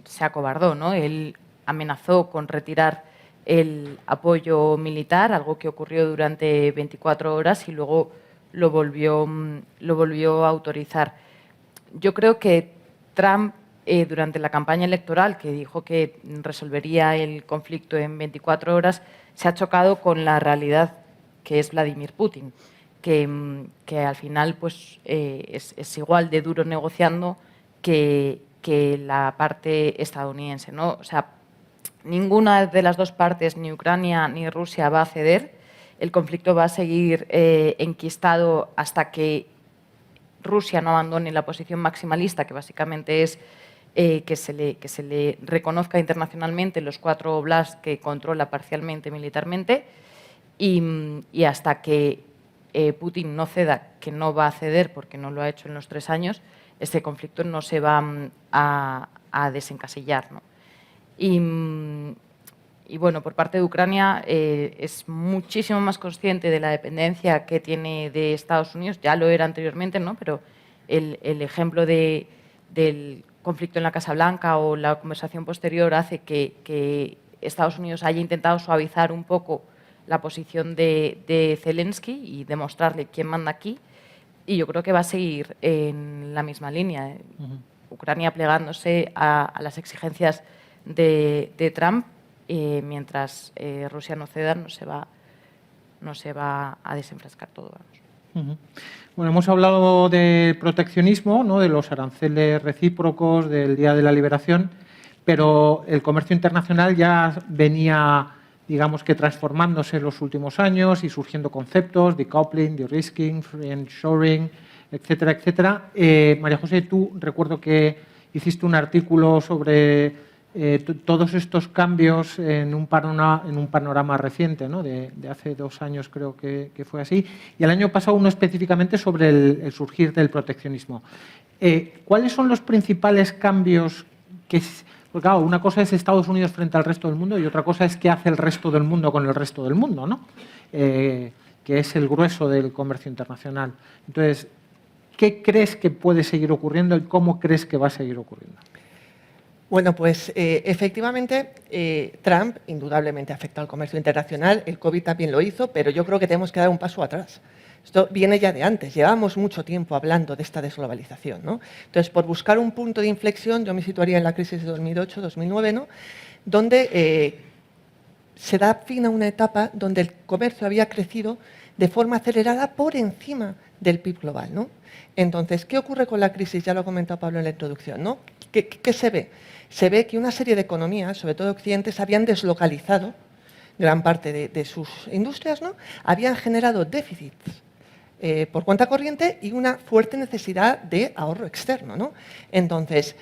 se acobardó, ¿no? Él amenazó con retirar el apoyo militar, algo que ocurrió durante 24 horas y luego lo volvió a autorizar. Yo creo que Trump, durante la campaña electoral, que dijo que resolvería el conflicto en 24 horas, se ha chocado con la realidad que es Vladimir Putin, que al final pues, es igual de duro negociando que la parte estadounidense, ¿no? O sea, ninguna de las dos partes, ni Ucrania ni Rusia, va a ceder. El conflicto va a seguir enquistado hasta que Rusia no abandone la posición maximalista, que básicamente es que se le reconozca internacionalmente los 4 oblasts que controla parcialmente militarmente y hasta que Putin no ceda, que no va a ceder porque no lo ha hecho en los 3 años, este conflicto no se va a desencasillar, ¿no? Y bueno, por parte de Ucrania es muchísimo más consciente de la dependencia que tiene de Estados Unidos, ya lo era anteriormente, ¿no? Pero el ejemplo del conflicto en la Casa Blanca o la conversación posterior hace que Estados Unidos haya intentado suavizar un poco la posición de Zelensky y demostrarle quién manda aquí, y yo creo que va a seguir en la misma línea. Ucrania plegándose a las exigencias de Trump, mientras Rusia no ceda, no se va a desenfrescar todo. Vamos. Bueno, hemos hablado de proteccionismo, ¿no? De los aranceles recíprocos, del Día de la Liberación, pero el comercio internacional ya venía, digamos que transformándose en los últimos años y surgiendo conceptos, decoupling, de-risking, friendshoring, etcétera, etcétera. María José, tú recuerdo que hiciste un artículo sobre todos estos cambios en un panorama reciente, ¿no? de hace 2 años creo que fue así, y el año pasado uno específicamente sobre el surgir del proteccionismo. ¿Cuáles son los principales cambios que... Porque claro, una cosa es Estados Unidos frente al resto del mundo y otra cosa es qué hace el resto del mundo con el resto del mundo, ¿no? Que es el grueso del comercio internacional. Entonces, ¿qué crees que puede seguir ocurriendo y cómo crees que va a seguir ocurriendo? Bueno, pues efectivamente Trump indudablemente afecta al comercio internacional, el COVID también lo hizo, pero yo creo que tenemos que dar un paso atrás. Esto viene ya de antes, llevamos mucho tiempo hablando de esta desglobalización, ¿no? Entonces, por buscar un punto de inflexión, yo me situaría en la crisis de 2008-2009, ¿no? Donde se da fin a una etapa donde el comercio había crecido de forma acelerada por encima del PIB global, ¿no? Entonces, ¿qué ocurre con la crisis? Ya lo ha comentado Pablo en la introducción, ¿no? ¿Qué se ve? Se ve que una serie de economías, sobre todo occidentes, habían deslocalizado gran parte de sus industrias, ¿no? Habían generado déficits por cuenta corriente y una fuerte necesidad de ahorro externo, ¿no? Entonces,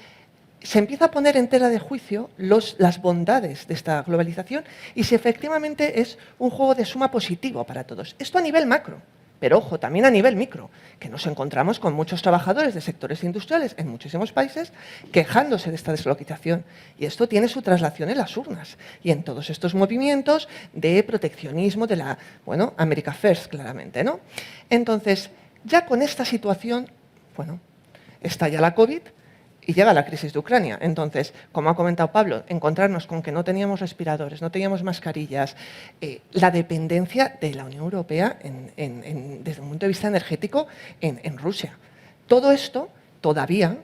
se empieza a poner en tela de juicio las bondades de esta globalización y si efectivamente es un juego de suma positivo para todos. Esto a nivel macro, pero ojo, también a nivel micro, que nos encontramos con muchos trabajadores de sectores industriales en muchísimos países quejándose de esta deslocalización. Y esto tiene su traslación en las urnas y en todos estos movimientos de proteccionismo de la, bueno, America First, claramente, ¿no? Entonces, ya con esta situación, bueno, estalla la COVID, y llega la crisis de Ucrania. Entonces, como ha comentado Pablo, encontrarnos con que no teníamos respiradores, no teníamos mascarillas, la dependencia de la Unión Europea desde un punto de vista energético en Rusia. Todo esto todavía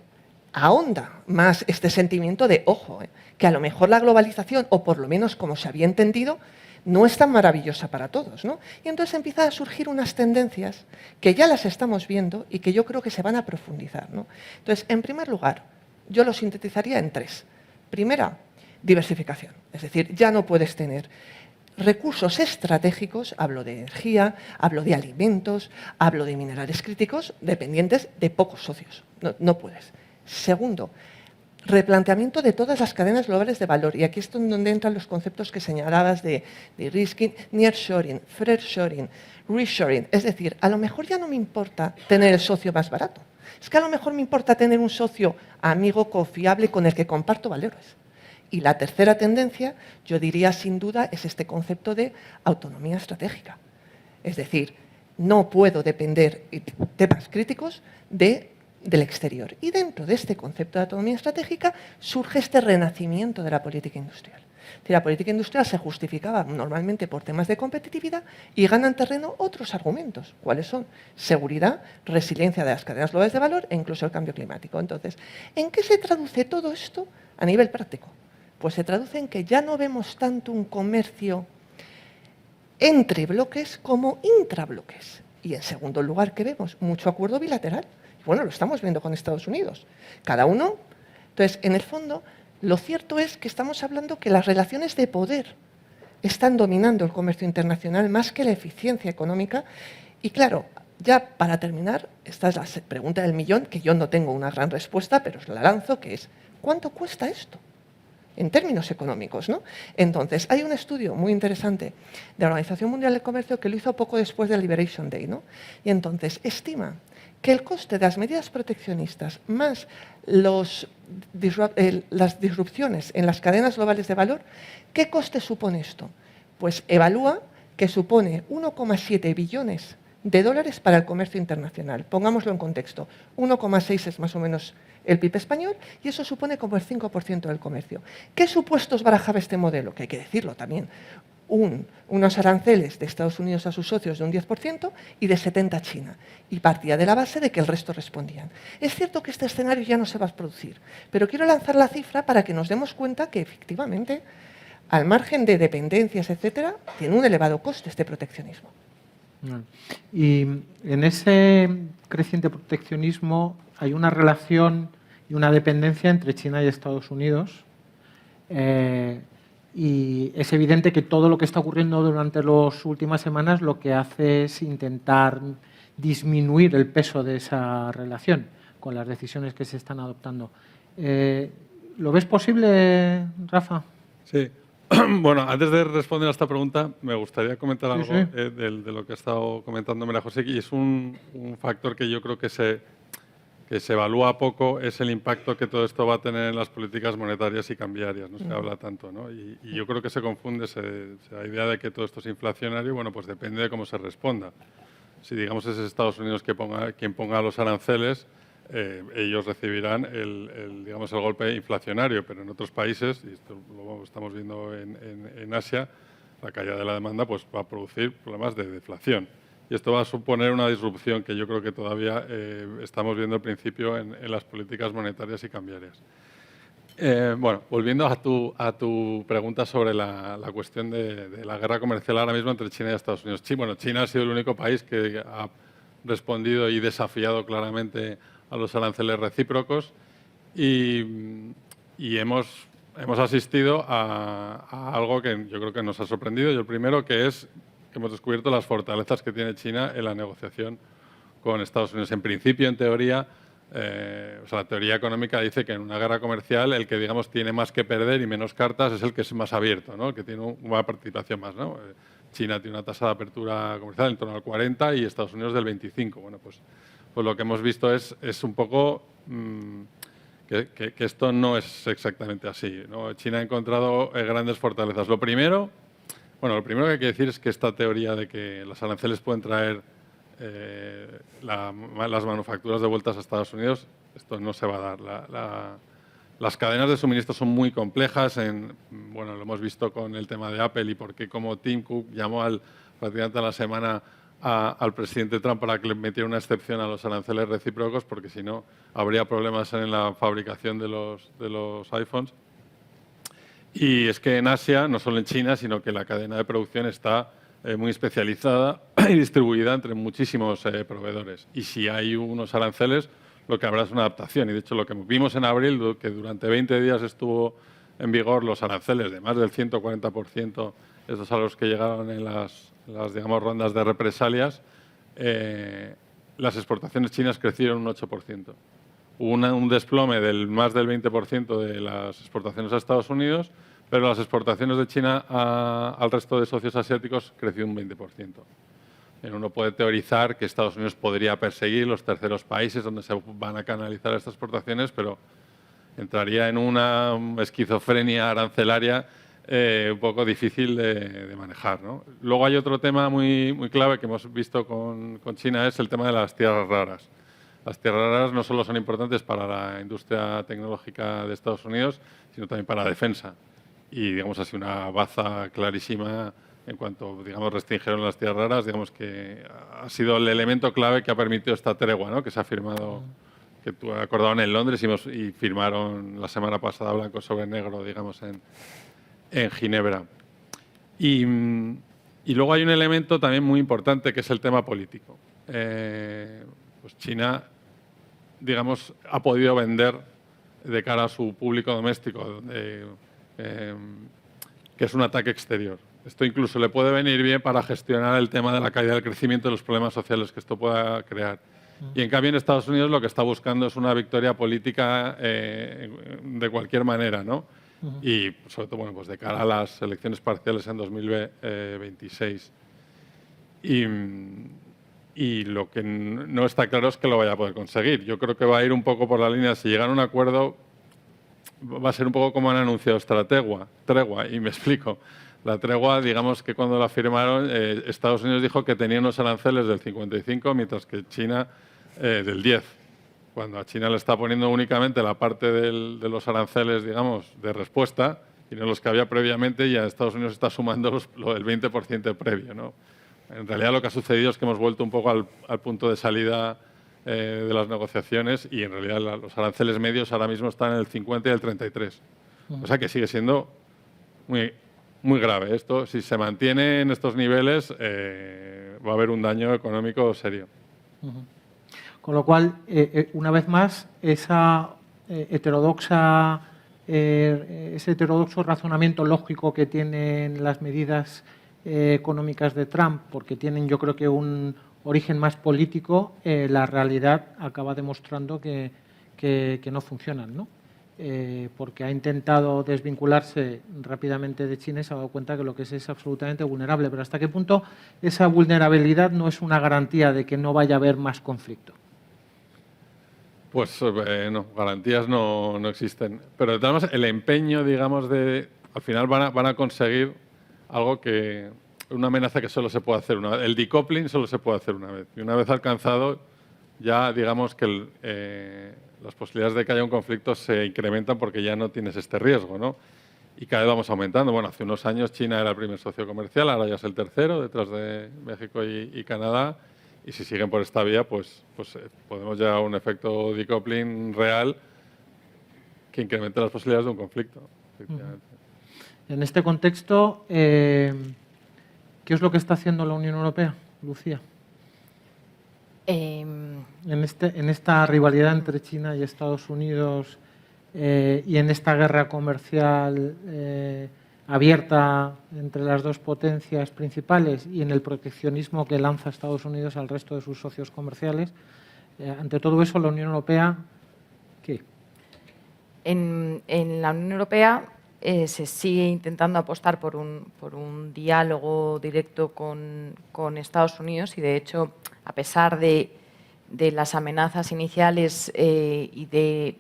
ahonda más este sentimiento de, ojo, que a lo mejor la globalización, o por lo menos como se había entendido, no es tan maravillosa para todos, ¿no? Y entonces empiezan a surgir unas tendencias que ya las estamos viendo y que yo creo que se van a profundizar, ¿no? Entonces, en primer lugar, yo lo sintetizaría en 3. Primera, diversificación. Es decir, ya no puedes tener recursos estratégicos, hablo de energía, hablo de alimentos, hablo de minerales críticos, dependientes de pocos socios. No puedes. Segundo, replanteamiento de todas las cadenas globales de valor. Y aquí es donde entran los conceptos que señalabas de risking, nearshoring, friendshoring, reshoring. Es decir, a lo mejor ya no me importa tener el socio más barato. Es que a lo mejor me importa tener un socio amigo, confiable, con el que comparto valores. Y la tercera tendencia, yo diría sin duda, es este concepto de autonomía estratégica. Es decir, no puedo depender de temas críticos del exterior. Y dentro de este concepto de autonomía estratégica surge este renacimiento de la política industrial. La política industrial se justificaba normalmente por temas de competitividad y ganan terreno otros argumentos. ¿Cuáles son? Seguridad, resiliencia de las cadenas globales de valor e incluso el cambio climático. Entonces, ¿en qué se traduce todo esto a nivel práctico? Pues se traduce en que ya no vemos tanto un comercio entre bloques como intrabloques. Y en segundo lugar, ¿qué vemos? Mucho acuerdo bilateral. Bueno, lo estamos viendo con Estados Unidos. Cada uno. Entonces, en el fondo, lo cierto es que estamos hablando que las relaciones de poder están dominando el comercio internacional más que la eficiencia económica. Y claro, ya para terminar, esta es la pregunta del millón, que yo no tengo una gran respuesta, pero os la lanzo, que es, ¿cuánto cuesta esto? En términos económicos, ¿no? Entonces, hay un estudio muy interesante de la Organización Mundial del Comercio que lo hizo poco después del Liberation Day, ¿no? Y entonces estima que el coste de las medidas proteccionistas más las disrupciones en las cadenas globales de valor, ¿qué coste supone esto? Pues evalúa que supone 1,7 billones de dólares para el comercio internacional. Pongámoslo en contexto. 1,6 es más o menos el PIB español y eso supone como el 5% del comercio. ¿Qué supuestos barajaba este modelo? Que hay que decirlo también. Unos aranceles de Estados Unidos a sus socios de un 10% y de 70% a China. Y partía de la base de que el resto respondían. Es cierto que este escenario ya no se va a producir, pero quiero lanzar la cifra para que nos demos cuenta que efectivamente, al margen de dependencias, etcétera, tiene un elevado coste este proteccionismo. Y en ese creciente proteccionismo hay una relación y una dependencia entre China y Estados Unidos. Y es evidente que todo lo que está ocurriendo durante las últimas semanas lo que hace es intentar disminuir el peso de esa relación con las decisiones que se están adoptando. ¿Lo ves posible, Rafa? Sí. Bueno, antes de responder a esta pregunta, me gustaría comentar algo Sí. de lo que ha estado comentando María José, y es un factor que yo creo que se evalúa poco, es el impacto que todo esto va a tener en las políticas monetarias y cambiarias. No se habla tanto, ¿no? Y yo creo que se confunde la idea de que todo esto es inflacionario. Bueno, pues depende de cómo se responda. Si, digamos, es Estados Unidos quien ponga los aranceles, ellos recibirán el golpe inflacionario, pero en otros países, y esto lo estamos viendo en Asia, la caída de la demanda pues va a producir problemas de deflación. Y esto va a suponer una disrupción que yo creo que todavía estamos viendo al principio en las políticas monetarias y cambiarias. Bueno, volviendo a tu pregunta sobre la cuestión de la guerra comercial ahora mismo entre China y Estados Unidos. Bueno, China ha sido el único país que ha respondido y desafiado claramente a los aranceles recíprocos y hemos asistido a algo que yo creo que nos ha sorprendido. Y el primero, que es que hemos descubierto las fortalezas que tiene China en la negociación con Estados Unidos. En principio, en teoría, la teoría económica dice que en una guerra comercial el que, digamos, tiene más que perder y menos cartas es el que es más abierto, ¿no? El que tiene una participación más, ¿no? China tiene una tasa de apertura comercial en torno al 40 y Estados Unidos del 25. Bueno, pues lo que hemos visto es un poco que esto no es exactamente así, ¿no? China ha encontrado grandes fortalezas. Lo primero que hay que decir es que esta teoría de que los aranceles pueden traer las manufacturas de vueltas a Estados Unidos, esto no se va a dar. Las cadenas de suministro son muy complejas. Lo hemos visto con el tema de Apple y por qué, como Tim Cook llamó prácticamente a la semana al presidente Trump para que le metiera una excepción a los aranceles recíprocos, porque si no habría problemas en la fabricación de los iPhones. Y es que en Asia, no solo en China, sino que la cadena de producción está muy especializada y distribuida entre muchísimos proveedores. Y si hay unos aranceles, lo que habrá es una adaptación. Y de hecho, lo que vimos en abril, que durante 20 días estuvo en vigor los aranceles de más del 140%, esos a los que llegaron en las digamos, rondas de represalias, las exportaciones chinas crecieron un 8%. Hubo un desplome del más del 20% de las exportaciones a Estados Unidos, pero las exportaciones de China al resto de socios asiáticos creció un 20%. Uno puede teorizar que Estados Unidos podría perseguir los terceros países donde se van a canalizar estas exportaciones, pero entraría en una esquizofrenia arancelaria un poco difícil de manejar, ¿no? Luego hay otro tema muy clave que hemos visto con China, es el tema de las tierras raras. Las tierras raras no solo son importantes para la industria tecnológica de Estados Unidos, sino también para la defensa. Y, digamos así, una baza clarísima en cuanto, digamos, restringieron las tierras raras, digamos que ha sido el elemento clave que ha permitido esta tregua, ¿no? Que se ha firmado, que acordaron en Londres y firmaron la semana pasada blanco sobre negro, digamos, en Ginebra. Y luego hay un elemento también muy importante que es el tema político. Pues China, digamos, ha podido vender de cara a su público doméstico que es un ataque exterior. Esto incluso le puede venir bien para gestionar el tema de la caída del crecimiento y los problemas sociales que esto pueda crear. Y en cambio en Estados Unidos lo que está buscando es una victoria política de cualquier manera, ¿no? Y sobre todo, bueno, pues de cara a las elecciones parciales en 2026. Y lo que no está claro es que lo vaya a poder conseguir. Yo creo que va a ir un poco por la línea, si llegan a un acuerdo, va a ser un poco como han anunciado esta tregua, y me explico. La tregua, digamos que cuando la firmaron, Estados Unidos dijo que tenía unos aranceles del 55, mientras que China del 10. Cuando a China le está poniendo únicamente la parte de los aranceles, digamos, de respuesta, y no los que había previamente, y a Estados Unidos está sumando el 20% previo, ¿no? En realidad lo que ha sucedido es que hemos vuelto un poco al punto de salida de las negociaciones, y en realidad los aranceles medios ahora mismo están en el 50 y el 33. O sea que sigue siendo muy grave. Esto, si se mantiene en estos niveles, va a haber un daño económico serio. Con lo cual, una vez más, ese heterodoxo razonamiento lógico que tienen las medidas económicas de Trump, porque tienen, yo creo que un origen más político, la realidad acaba demostrando que no funcionan, ¿no? porque ha intentado desvincularse rápidamente de China y se ha dado cuenta que lo que es absolutamente vulnerable. Pero ¿hasta qué punto esa vulnerabilidad no es una garantía de que no vaya a haber más conflicto? Pues no, garantías no existen. Pero de todas maneras, el empeño, digamos, al final van a conseguir algo que, una amenaza que solo se puede hacer una vez. El decoupling solo se puede hacer una vez. Y una vez alcanzado, ya digamos que las posibilidades de que haya un conflicto se incrementan porque ya no tienes este riesgo, ¿no? Y cada vez vamos aumentando. Bueno, hace unos años China era el primer socio comercial, ahora ya es el tercero, detrás de México y Canadá. Y si siguen por esta vía, pues podemos llegar a un efecto decoupling real que incremente las posibilidades de un conflicto, efectivamente. En este contexto, ¿qué es lo que está haciendo la Unión Europea, Lucía? En esta rivalidad entre China y Estados Unidos y en esta guerra comercial abierta entre las dos potencias principales y en el proteccionismo que lanza Estados Unidos al resto de sus socios comerciales, ante todo eso, la Unión Europea, ¿qué? En la Unión Europea se sigue intentando apostar por un diálogo directo con Estados Unidos y, de hecho, a pesar de las amenazas iniciales y de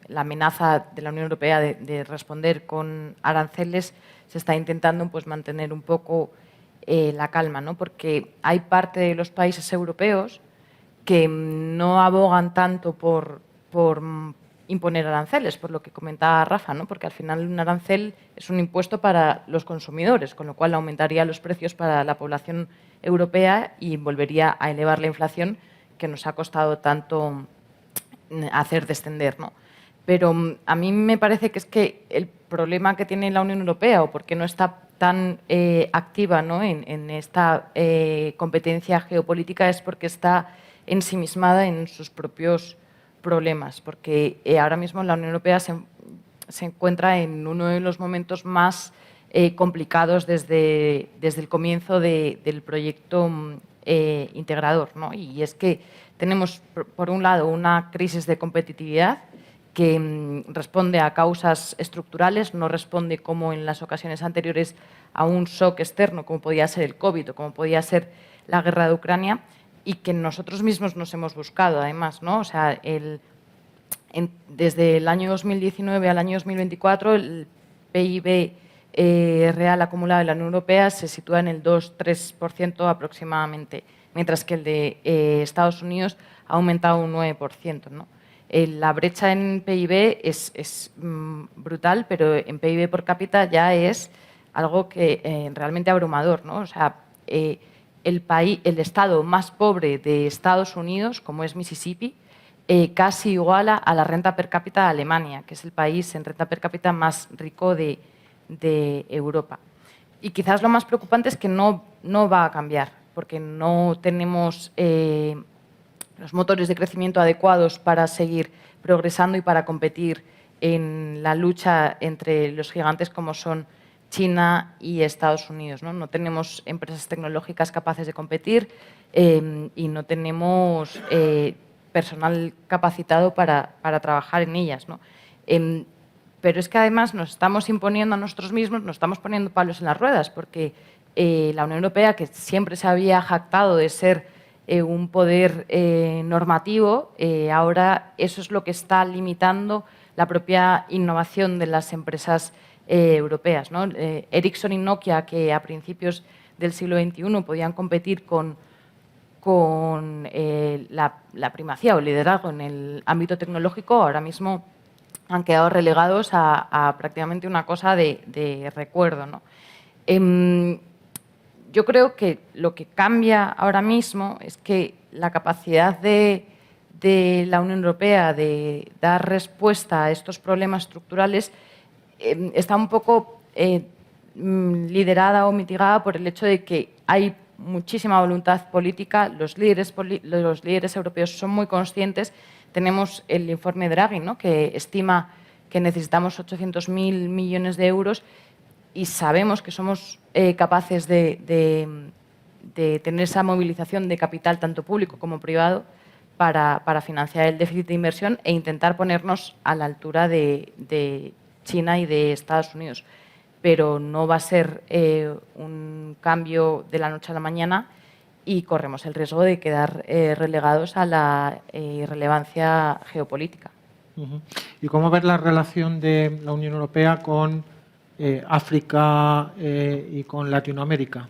la amenaza de la Unión Europea de responder con aranceles, se está intentando pues, mantener un poco la calma, ¿no? Porque hay parte de los países europeos que no abogan tanto por imponer aranceles, por lo que comentaba Rafa, ¿no? Porque al final un arancel es un impuesto para los consumidores, con lo cual aumentaría los precios para la población europea y volvería a elevar la inflación que nos ha costado tanto hacer descender, ¿no? Pero a mí me parece que es que el problema que tiene la Unión Europea, o por qué no está tan activa, ¿no? en esta competencia geopolítica, es porque está ensimismada en sus propios problemas, porque ahora mismo la Unión Europea se encuentra en uno de los momentos más complicados desde el comienzo del proyecto integrador, ¿no? Y es que tenemos, por un lado, una crisis de competitividad que responde a causas estructurales, no responde, como en las ocasiones anteriores, a un shock externo, como podía ser el COVID o como podía ser la guerra de Ucrania, y que nosotros mismos nos hemos buscado, además, ¿no? O sea, desde el año 2019 al año 2024, el PIB real acumulado de la Unión Europea se sitúa en el 2-3% aproximadamente, mientras que el de Estados Unidos ha aumentado un 9%, ¿no? La brecha en PIB es brutal, pero en PIB por cápita ya es algo que realmente abrumador, ¿no? O sea, el estado más pobre de Estados Unidos, como es Mississippi, casi iguala a la renta per cápita de Alemania, que es el país en renta per cápita más rico de Europa. Y quizás lo más preocupante es que no va a cambiar, porque no tenemos los motores de crecimiento adecuados para seguir progresando y para competir en la lucha entre los gigantes como son China y Estados Unidos, ¿no? No tenemos empresas tecnológicas capaces de competir y no tenemos personal capacitado para trabajar en ellas, ¿no? Pero es que además nos estamos imponiendo a nosotros mismos, nos estamos poniendo palos en las ruedas, porque la Unión Europea, que siempre se había jactado de ser un poder normativo, ahora eso es lo que está limitando la propia innovación de las empresas europeas, ¿no? Ericsson y Nokia, que a principios del siglo XXI podían competir con la primacía o el liderazgo en el ámbito tecnológico, ahora mismo han quedado relegados a prácticamente una cosa de recuerdo, ¿no? Yo creo que lo que cambia ahora mismo es que la capacidad de la Unión Europea de dar respuesta a estos problemas estructurales está un poco liderada o mitigada por el hecho de que hay muchísima voluntad política, los líderes europeos son muy conscientes. Tenemos el informe Draghi, ¿no? Que estima que necesitamos 800.000 millones de euros y sabemos que somos capaces de tener esa movilización de capital, tanto público como privado, para financiar el déficit de inversión e intentar ponernos a la altura de China y de Estados Unidos. Pero no va a ser un cambio de la noche a la mañana y corremos el riesgo de quedar relegados a la irrelevancia geopolítica. ¿Y cómo ver la relación de la Unión Europea con África y con Latinoamérica?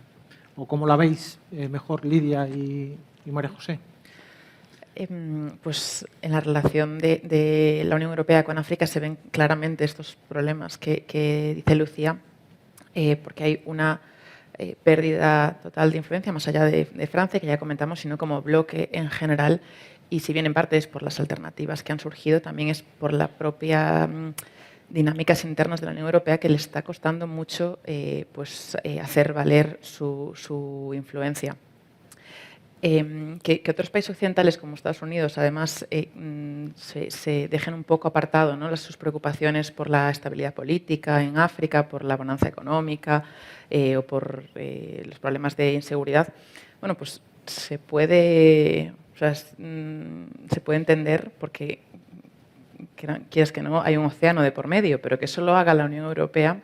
¿O cómo la veis mejor Lidia y María José? Pues en la relación de la Unión Europea con África se ven claramente estos problemas que dice Lucía, porque hay una pérdida total de influencia, más allá de Francia, que ya comentamos, sino como bloque en general. Y si bien en parte es por las alternativas que han surgido, también es por la propia dinámicas internas de la Unión Europea que le está costando mucho hacer valer su influencia. Que otros países occidentales como Estados Unidos además se dejen un poco apartado, ¿no?, sus preocupaciones por la estabilidad política en África, por la bonanza económica o por los problemas de inseguridad. Bueno, pues se puede entender porque, quieras que no, hay un océano de por medio, pero que eso lo haga la Unión Europea,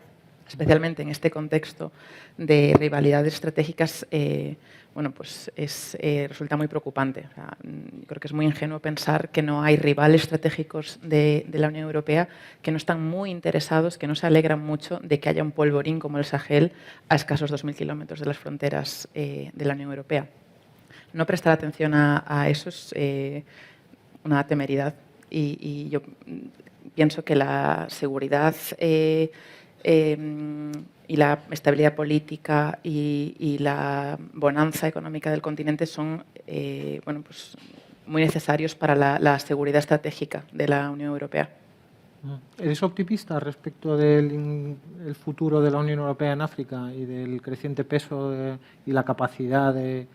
especialmente en este contexto de rivalidades estratégicas, resulta muy preocupante. O sea, creo que es muy ingenuo pensar que no hay rivales estratégicos de la Unión Europea que no están muy interesados, que no se alegran mucho de que haya un polvorín como el Sahel a escasos 2.000 kilómetros de las fronteras de la Unión Europea. No prestar atención a eso es una temeridad y yo pienso que la seguridad y la estabilidad política y la bonanza económica del continente son muy necesarios para la seguridad estratégica de la Unión Europea. ¿Eres optimista respecto del futuro de la Unión Europea en África y del creciente peso y la capacidad de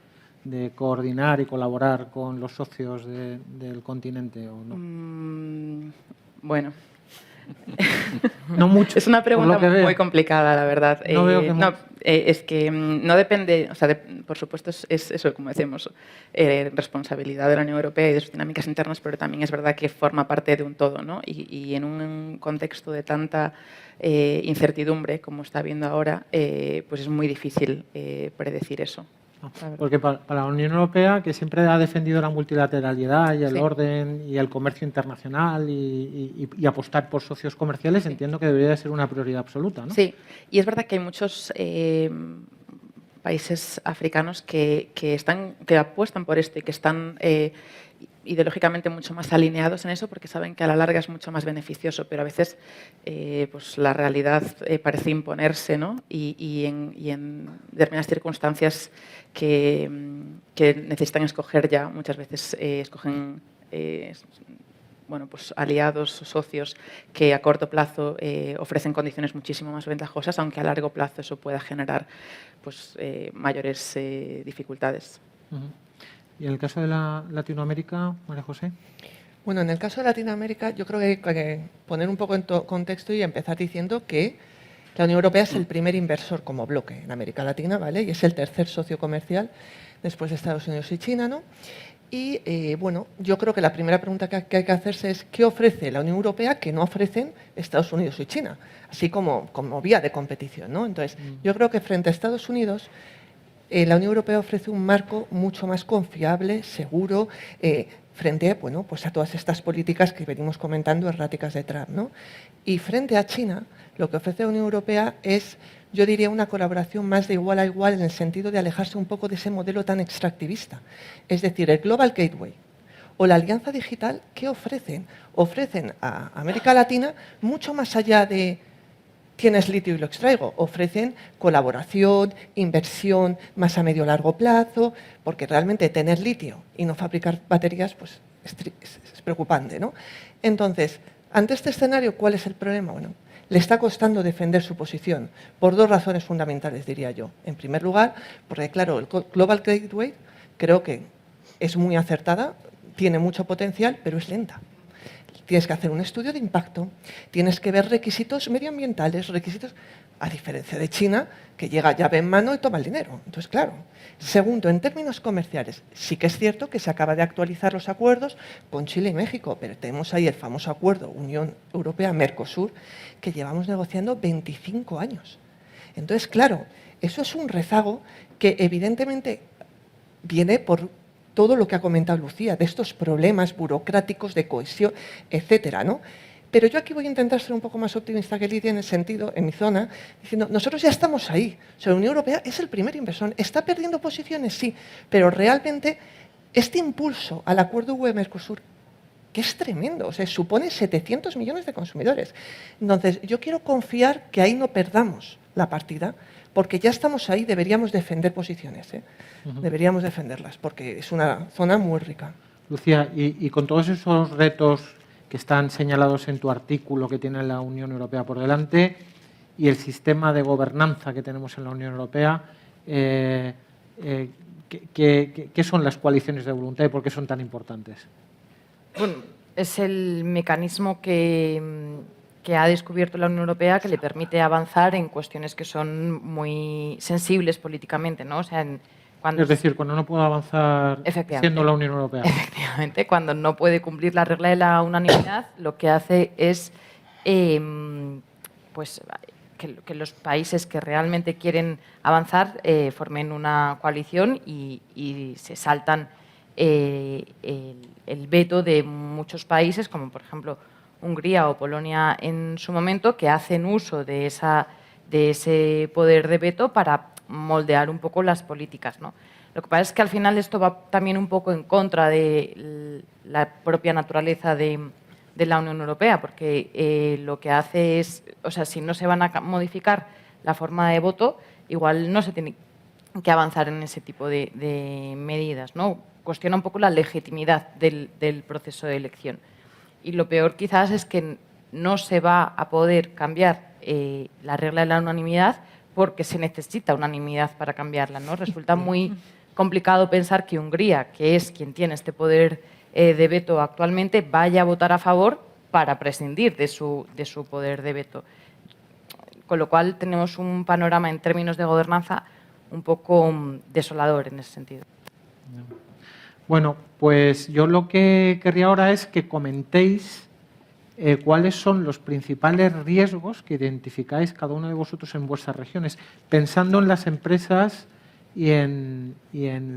coordinar y colaborar con los socios del continente o no? Bueno. No mucho. Es una pregunta muy complicada, la verdad. Es que no depende, o sea, por supuesto es eso, como decimos, responsabilidad de la Unión Europea y de sus dinámicas internas, pero también es verdad que forma parte de un todo, ¿no? Y en un contexto de tanta incertidumbre como está habiendo ahora, pues es muy difícil predecir eso. Porque para la Unión Europea, que siempre ha defendido la multilateralidad y el Sí. orden y el comercio internacional y apostar por socios comerciales, entiendo que debería de ser una prioridad absoluta, ¿no? Sí, y es verdad que hay muchos países africanos que apuestan por esto y que están ideológicamente mucho más alineados en eso porque saben que a la larga es mucho más beneficioso, pero a veces pues la realidad parece imponerse, ¿no? Y en determinadas circunstancias que necesitan escoger ya, muchas veces escogen aliados o socios que a corto plazo ofrecen condiciones muchísimo más ventajosas, aunque a largo plazo eso pueda generar mayores dificultades. ¿Y en el caso de Latinoamérica, María José? Bueno, en el caso de Latinoamérica yo creo que hay que poner un poco en contexto y empezar diciendo que la Unión Europea es el primer inversor como bloque en América Latina, ¿vale? Y es el tercer socio comercial después de Estados Unidos y China, ¿no? Y yo creo que la primera pregunta que hay que hacerse es ¿qué ofrece la Unión Europea que no ofrecen Estados Unidos y China? Así como vía de competición, ¿no? Entonces, yo creo que frente a Estados Unidos, la Unión Europea ofrece un marco mucho más confiable, seguro, frente a todas estas políticas que venimos comentando erráticas de Trump, ¿no? Y frente a China, lo que ofrece la Unión Europea es, yo diría, una colaboración más de igual a igual en el sentido de alejarse un poco de ese modelo tan extractivista. Es decir, el Global Gateway o la Alianza Digital, ¿qué ofrecen? Ofrecen a América Latina mucho más allá de tienes litio y lo extraigo. Ofrecen colaboración, inversión más a medio largo plazo, porque realmente tener litio y no fabricar baterías pues, es preocupante, ¿no? Entonces, ante este escenario, ¿cuál es el problema? Bueno, le está costando defender su posición por dos razones fundamentales, diría yo. En primer lugar, porque claro, el Global Gateway creo que es muy acertada, tiene mucho potencial, pero es lenta. tienes que hacer un estudio de impacto, tienes que ver requisitos medioambientales, requisitos, a diferencia de China, que llega llave en mano y toma el dinero. Entonces, claro. Segundo, en términos comerciales, sí que es cierto que se acaba de actualizar los acuerdos con Chile y México, pero tenemos ahí el famoso acuerdo Unión Europea-Mercosur, que llevamos negociando 25 años. Entonces, claro, eso es un rezago que evidentemente viene por todo lo que ha comentado Lucía, de estos problemas burocráticos de cohesión, etcétera, ¿no? Pero yo aquí voy a intentar ser un poco más optimista que Lidia en el sentido, en mi zona, diciendo, nosotros ya estamos ahí. O sea, la Unión Europea es el primer inversor. ¿Está perdiendo posiciones? Sí, pero realmente este impulso al acuerdo UE-Mercosur, que es tremendo, o sea, supone 700 millones de consumidores. Entonces, yo quiero confiar que ahí no perdamos la partida, porque ya estamos ahí, deberíamos defender posiciones, ¿eh? Deberíamos defenderlas, porque es una zona muy rica. Lucía, y con todos esos retos que están señalados en tu artículo que tiene la Unión Europea por delante y el sistema de gobernanza que tenemos en la Unión Europea, ¿qué son las coaliciones de voluntad y por qué son tan importantes? Bueno, es el mecanismo que ha descubierto la Unión Europea que le permite avanzar en cuestiones que son muy sensibles políticamente, ¿no? O sea, es decir, cuando no puedo avanzar siendo la Unión Europea. Efectivamente, cuando no puede cumplir la regla de la unanimidad, lo que hace es pues, que los países que realmente quieren avanzar formen una coalición y se saltan el veto de muchos países, como por ejemplo Hungría o Polonia en su momento, que hacen uso de ese poder de veto para moldear un poco las políticas, ¿no? Lo que pasa es que al final esto va también un poco en contra de la propia naturaleza de la Unión Europea, porque lo que hace es, o sea, si no se van a modificar la forma de voto, igual no se tiene que avanzar en ese tipo de medidas, ¿no? Cuestiona un poco la legitimidad del proceso de elección. Y lo peor quizás es que no se va a poder cambiar la regla de la unanimidad porque se necesita unanimidad para cambiarla, ¿no? Resulta muy complicado pensar que Hungría, que es quien tiene este poder de veto actualmente, vaya a votar a favor para prescindir de su poder de veto. Con lo cual tenemos un panorama en términos de gobernanza un poco desolador en ese sentido. Bueno, pues yo lo que querría ahora es que comentéis cuáles son los principales riesgos que identificáis cada uno de vosotros en vuestras regiones, pensando en las empresas y en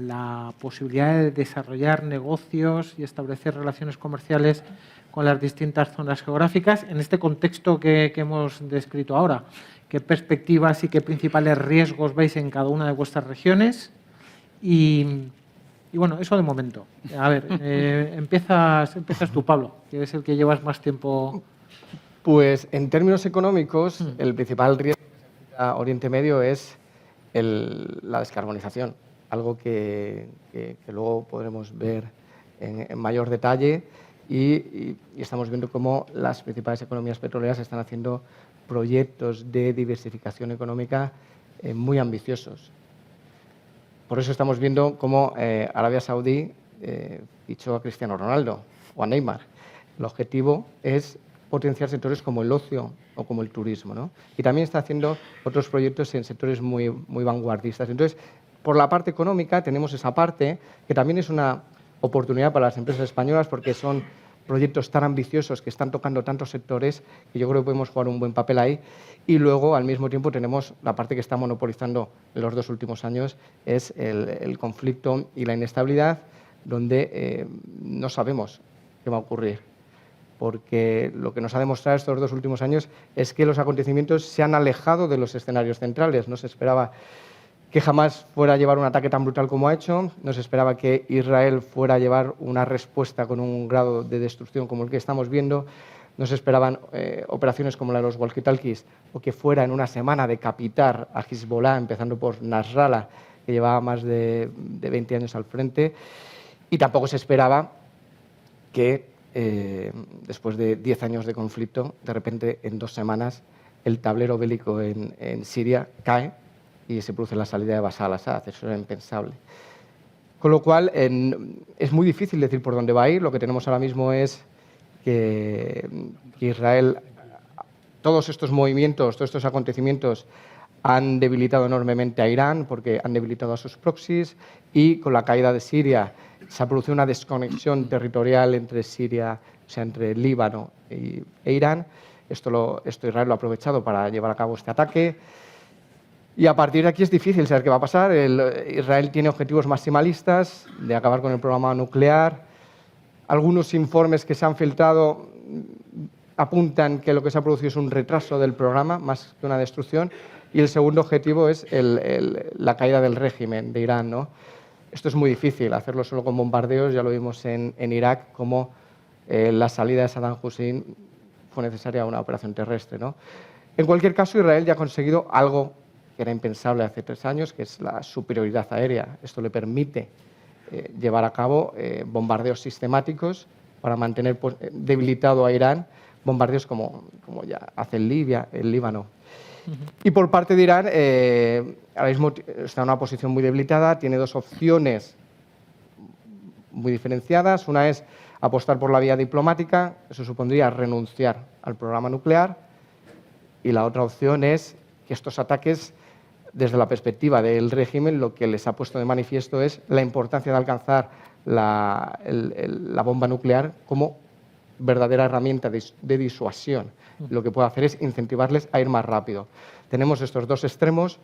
la posibilidad de desarrollar negocios y establecer relaciones comerciales con las distintas zonas geográficas en este contexto que hemos descrito ahora. ¿Qué perspectivas y qué principales riesgos veis en cada una de vuestras regiones? Y bueno, eso de momento. A ver, empiezas tú, Pablo, que es el que llevas más tiempo. Pues en términos económicos, el principal riesgo que se enfrenta Oriente Medio es la descarbonización, algo que luego podremos ver en mayor detalle y estamos viendo cómo las principales economías petroleras están haciendo proyectos de diversificación económica muy ambiciosos. Por eso estamos viendo cómo Arabia Saudí fichó a Cristiano Ronaldo o a Neymar. El objetivo es potenciar sectores como el ocio o como el turismo, ¿no? Y también está haciendo otros proyectos en sectores muy vanguardistas. Entonces, por la parte económica tenemos esa parte que también es una oportunidad para las empresas españolas porque son proyectos tan ambiciosos que están tocando tantos sectores que yo creo que podemos jugar un buen papel ahí. Y luego, al mismo tiempo, tenemos la parte que está monopolizando en los 2 últimos años, es el conflicto y la inestabilidad, donde no sabemos qué va a ocurrir. Porque lo que nos ha demostrado estos 2 últimos años es que los acontecimientos se han alejado de los escenarios centrales. No se esperaba que jamás fuera a llevar un ataque tan brutal como ha hecho, no se esperaba que Israel fuera a llevar una respuesta con un grado de destrucción como el que estamos viendo, no se esperaban operaciones como la de los walkie-talkies o que fuera en una semana a decapitar a Hezbollah, empezando por Nasrallah, que llevaba más de 20 años al frente, y tampoco se esperaba que después de 10 años de conflicto, de repente en 2 semanas el tablero bélico en Siria cae y se produce la salida de Bashar al-Assad. Eso era impensable. Con lo cual, es muy difícil decir por dónde va a ir. Lo que tenemos ahora mismo es que Israel, todos estos movimientos, todos estos acontecimientos han debilitado enormemente a Irán porque han debilitado a sus proxies, y con la caída de Siria se ha producido una desconexión territorial entre Siria, o sea, entre Líbano e Irán. Esto Israel lo ha aprovechado para llevar a cabo este ataque. Y a partir de aquí es difícil saber qué va a pasar. Israel tiene objetivos maximalistas de acabar con el programa nuclear. Algunos informes que se han filtrado apuntan que lo que se ha producido es un retraso del programa más que una destrucción. Y el segundo objetivo es la caída del régimen de Irán, ¿no? Esto es muy difícil, hacerlo solo con bombardeos. Ya lo vimos en Irak, como la salida de Saddam Hussein fue necesaria una operación terrestre, ¿no? En cualquier caso, Israel ya ha conseguido algo que era impensable hace 3 años, que es la superioridad aérea. Esto le permite llevar a cabo bombardeos sistemáticos para mantener debilitado a Irán, bombardeos como ya hace el Líbano. Y por parte de Irán, ahora mismo está en una posición muy debilitada, tiene 2 opciones muy diferenciadas. Una es apostar por la vía diplomática, eso supondría renunciar al programa nuclear, y la otra opción es que estos ataques, desde la perspectiva del régimen, lo que les ha puesto de manifiesto es la importancia de alcanzar la bomba nuclear como verdadera herramienta de disuasión. Lo que puede hacer es incentivarles a ir más rápido. Tenemos estos 2 extremos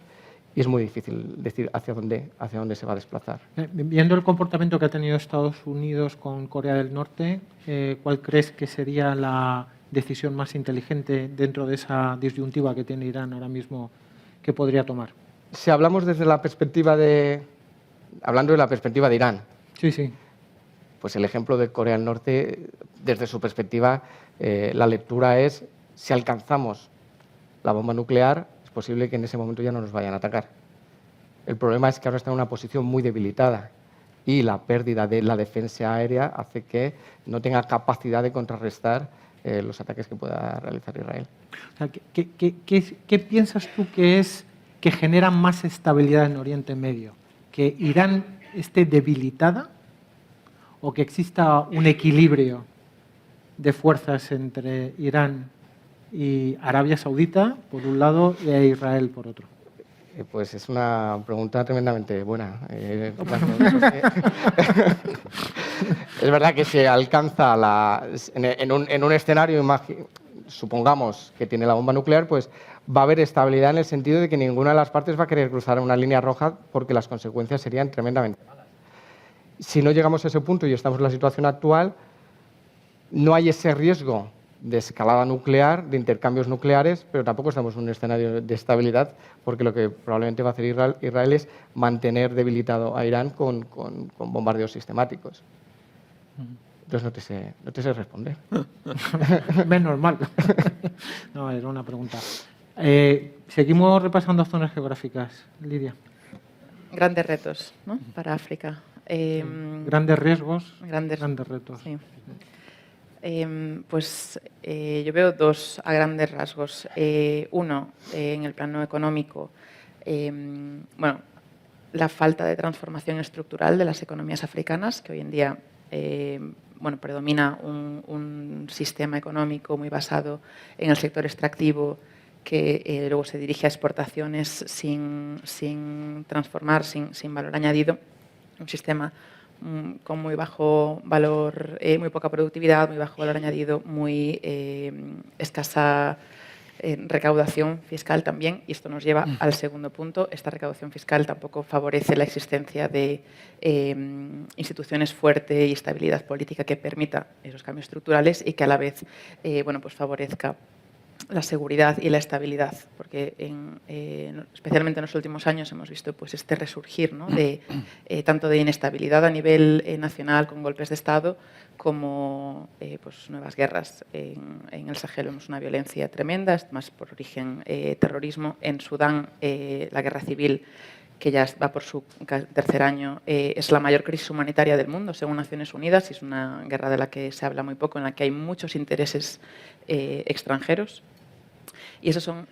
y es muy difícil decir hacia dónde se va a desplazar. Viendo el comportamiento que ha tenido Estados Unidos con Corea del Norte, ¿cuál crees que sería la decisión más inteligente dentro de esa disyuntiva que tiene Irán ahora mismo que podría tomar? Si hablamos hablando de la perspectiva de Irán, Sí. pues el ejemplo de Corea del Norte, desde su perspectiva, la lectura es: si alcanzamos la bomba nuclear, es posible que en ese momento ya no nos vayan a atacar. El problema es que ahora está en una posición muy debilitada y la pérdida de la defensa aérea hace que no tenga capacidad de contrarrestar los ataques que pueda realizar Israel. O sea, ¿qué piensas tú que genera más estabilidad en Oriente Medio? ¿Que Irán esté debilitada o que exista un equilibrio de fuerzas entre Irán y Arabia Saudita, por un lado, e Israel, por otro? Pues es una pregunta tremendamente buena. Es verdad que se alcanza en un escenario, supongamos que tiene la bomba nuclear, pues va a haber estabilidad en el sentido de que ninguna de las partes va a querer cruzar una línea roja, porque las consecuencias serían tremendamente malas. Si no llegamos a ese punto y estamos en la situación actual, no hay ese riesgo de escalada nuclear, de intercambios nucleares, pero tampoco estamos en un escenario de estabilidad, porque lo que probablemente va a hacer Israel es mantener debilitado a Irán con bombardeos sistemáticos. Entonces no te sé responder. Menos mal. No, era una pregunta. Seguimos repasando zonas geográficas. Lidia. Grandes retos, ¿no?, para África. Grandes riesgos, grandes retos. Sí. Yo veo 2 a grandes rasgos. Uno, en el plano económico, la falta de transformación estructural de las economías africanas, que hoy en día predomina un sistema económico muy basado en el sector extractivo, que luego se dirige a exportaciones sin transformar, sin valor añadido. Un sistema con muy bajo valor, muy poca productividad, muy bajo valor añadido, muy escasa recaudación fiscal también. Y esto nos lleva al segundo punto. Esta recaudación fiscal tampoco favorece la existencia de instituciones fuertes y estabilidad política que permita esos cambios estructurales y que a la vez favorezca la seguridad y la estabilidad, porque especialmente en los últimos años hemos visto pues este resurgir, ¿no?, de tanto de inestabilidad a nivel nacional con golpes de Estado, como nuevas guerras. En el Sahel vemos una violencia tremenda, más por origen terrorismo. En Sudán, la guerra civil, que ya va por su 3er año, es la mayor crisis humanitaria del mundo, según Naciones Unidas, y es una guerra de la que se habla muy poco, en la que hay muchos intereses extranjeros. Y esos son,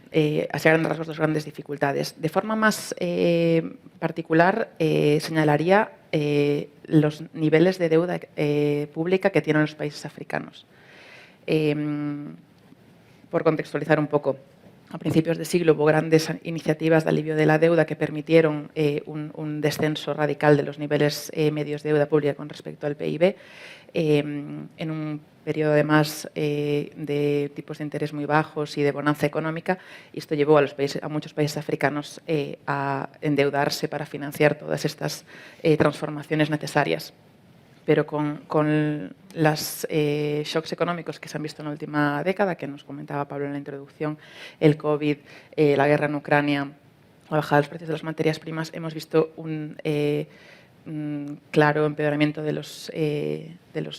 así a grandes rasgos, 2 grandes dificultades. De forma más particular, señalaría los niveles de deuda pública que tienen los países africanos. Por contextualizar un poco, a principios de siglo hubo grandes iniciativas de alivio de la deuda que permitieron un descenso radical de los niveles medios de deuda pública con respecto al PIB, en un periodo además de tipos de interés muy bajos y de bonanza económica, y esto llevó a muchos países africanos a endeudarse para financiar todas estas transformaciones necesarias. Pero con los shocks económicos que se han visto en la última década, que nos comentaba Pablo en la introducción, el COVID, la guerra en Ucrania, la bajada de los precios de las materias primas, hemos visto un claro empeoramiento de los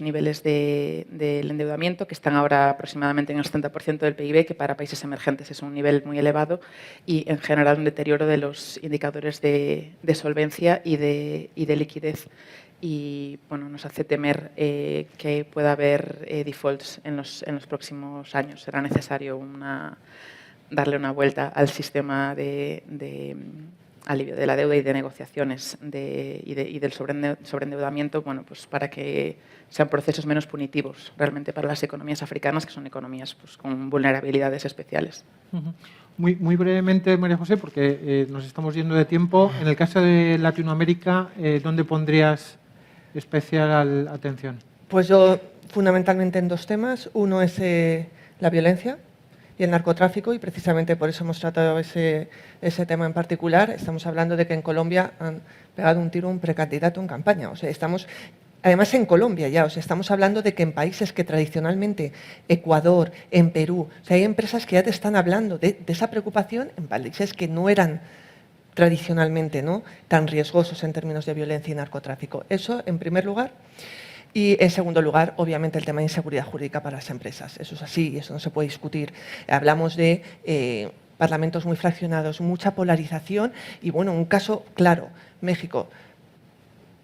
niveles del endeudamiento, que están ahora aproximadamente en el 70% del PIB, que para países emergentes es un nivel muy elevado, y en general un deterioro de los indicadores de solvencia y de liquidez. Y bueno, nos hace temer que pueda haber defaults en los próximos años. Será necesario darle una vuelta al sistema de alivio de la deuda y de negociaciones y del sobreendeudamiento, bueno, pues para que sean procesos menos punitivos realmente para las economías africanas, que son economías pues, con vulnerabilidades especiales. Muy, muy brevemente, María José, porque nos estamos yendo de tiempo. En el caso de Latinoamérica, ¿dónde pondrías especial atención? Pues yo fundamentalmente en dos temas. Uno es la violencia y el narcotráfico, y precisamente por eso hemos tratado ese tema en particular. Estamos hablando de que en Colombia han pegado un tiro a un precandidato en campaña. O sea, además en Colombia ya, o sea, estamos hablando de que en países que tradicionalmente, Ecuador, en Perú, o sea, hay empresas que ya te están hablando de esa preocupación en países que no eran tradicionalmente, ¿no?, tan riesgosos en términos de violencia y narcotráfico. Eso, en primer lugar. Y, en segundo lugar, obviamente, el tema de inseguridad jurídica para las empresas. Eso es así y eso no se puede discutir. Hablamos de parlamentos muy fraccionados, mucha polarización y, bueno, un caso claro, México.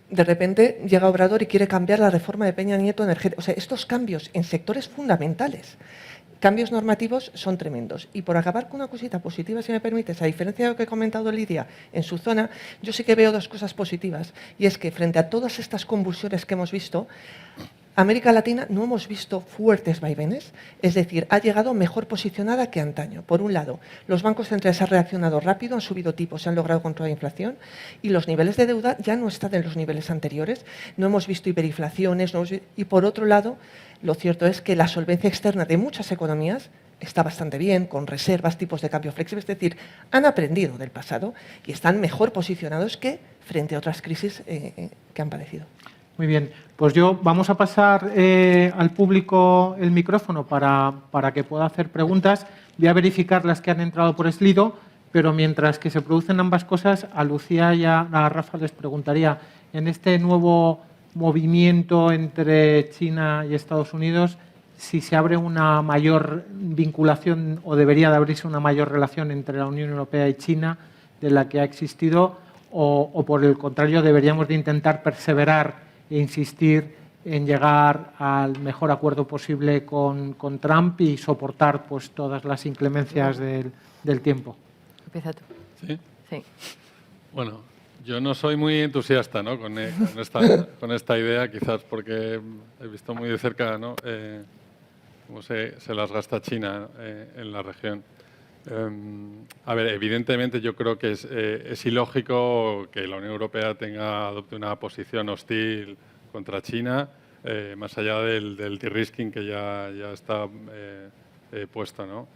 De repente llega Obrador y quiere cambiar la reforma de Peña Nieto energética. O sea, estos cambios en sectores fundamentales, cambios normativos, son tremendos. Y por acabar con una cosita positiva, si me permites, a diferencia de lo que ha comentado Lidia en su zona, yo sí que veo dos cosas positivas. Y es que frente a todas estas convulsiones que hemos visto, América Latina no hemos visto fuertes vaivenes, es decir, ha llegado mejor posicionada que antaño. Por un lado, los bancos centrales han reaccionado rápido, han subido tipos, se han logrado controlar la inflación y los niveles de deuda ya no están en los niveles anteriores, no hemos visto hiperinflaciones, y por otro lado, lo cierto es que la solvencia externa de muchas economías está bastante bien, con reservas, tipos de cambio flexibles, es decir, han aprendido del pasado y están mejor posicionados que frente a otras crisis que han padecido. Muy bien, pues vamos a pasar al público el micrófono para que pueda hacer preguntas. Voy a verificar las que han entrado por Slido, pero mientras que se producen ambas cosas, a Lucía y a Rafa les preguntaría, en este nuevo movimiento entre China y Estados Unidos, si se abre una mayor vinculación o debería de abrirse una mayor relación entre la Unión Europea y China de la que ha existido, o por el contrario deberíamos de intentar perseverar e insistir en llegar al mejor acuerdo posible con Trump y soportar pues todas las inclemencias del tiempo. Empieza tú. ¿Sí? Sí. Bueno, yo no soy muy entusiasta, ¿no?, con esta idea, quizás porque he visto muy de cerca, ¿no?, cómo se las gasta China en la región. A ver, evidentemente yo creo que es ilógico que la Unión Europea adopte una posición hostil contra China, más allá del de-risking que ya está puesto, ¿no?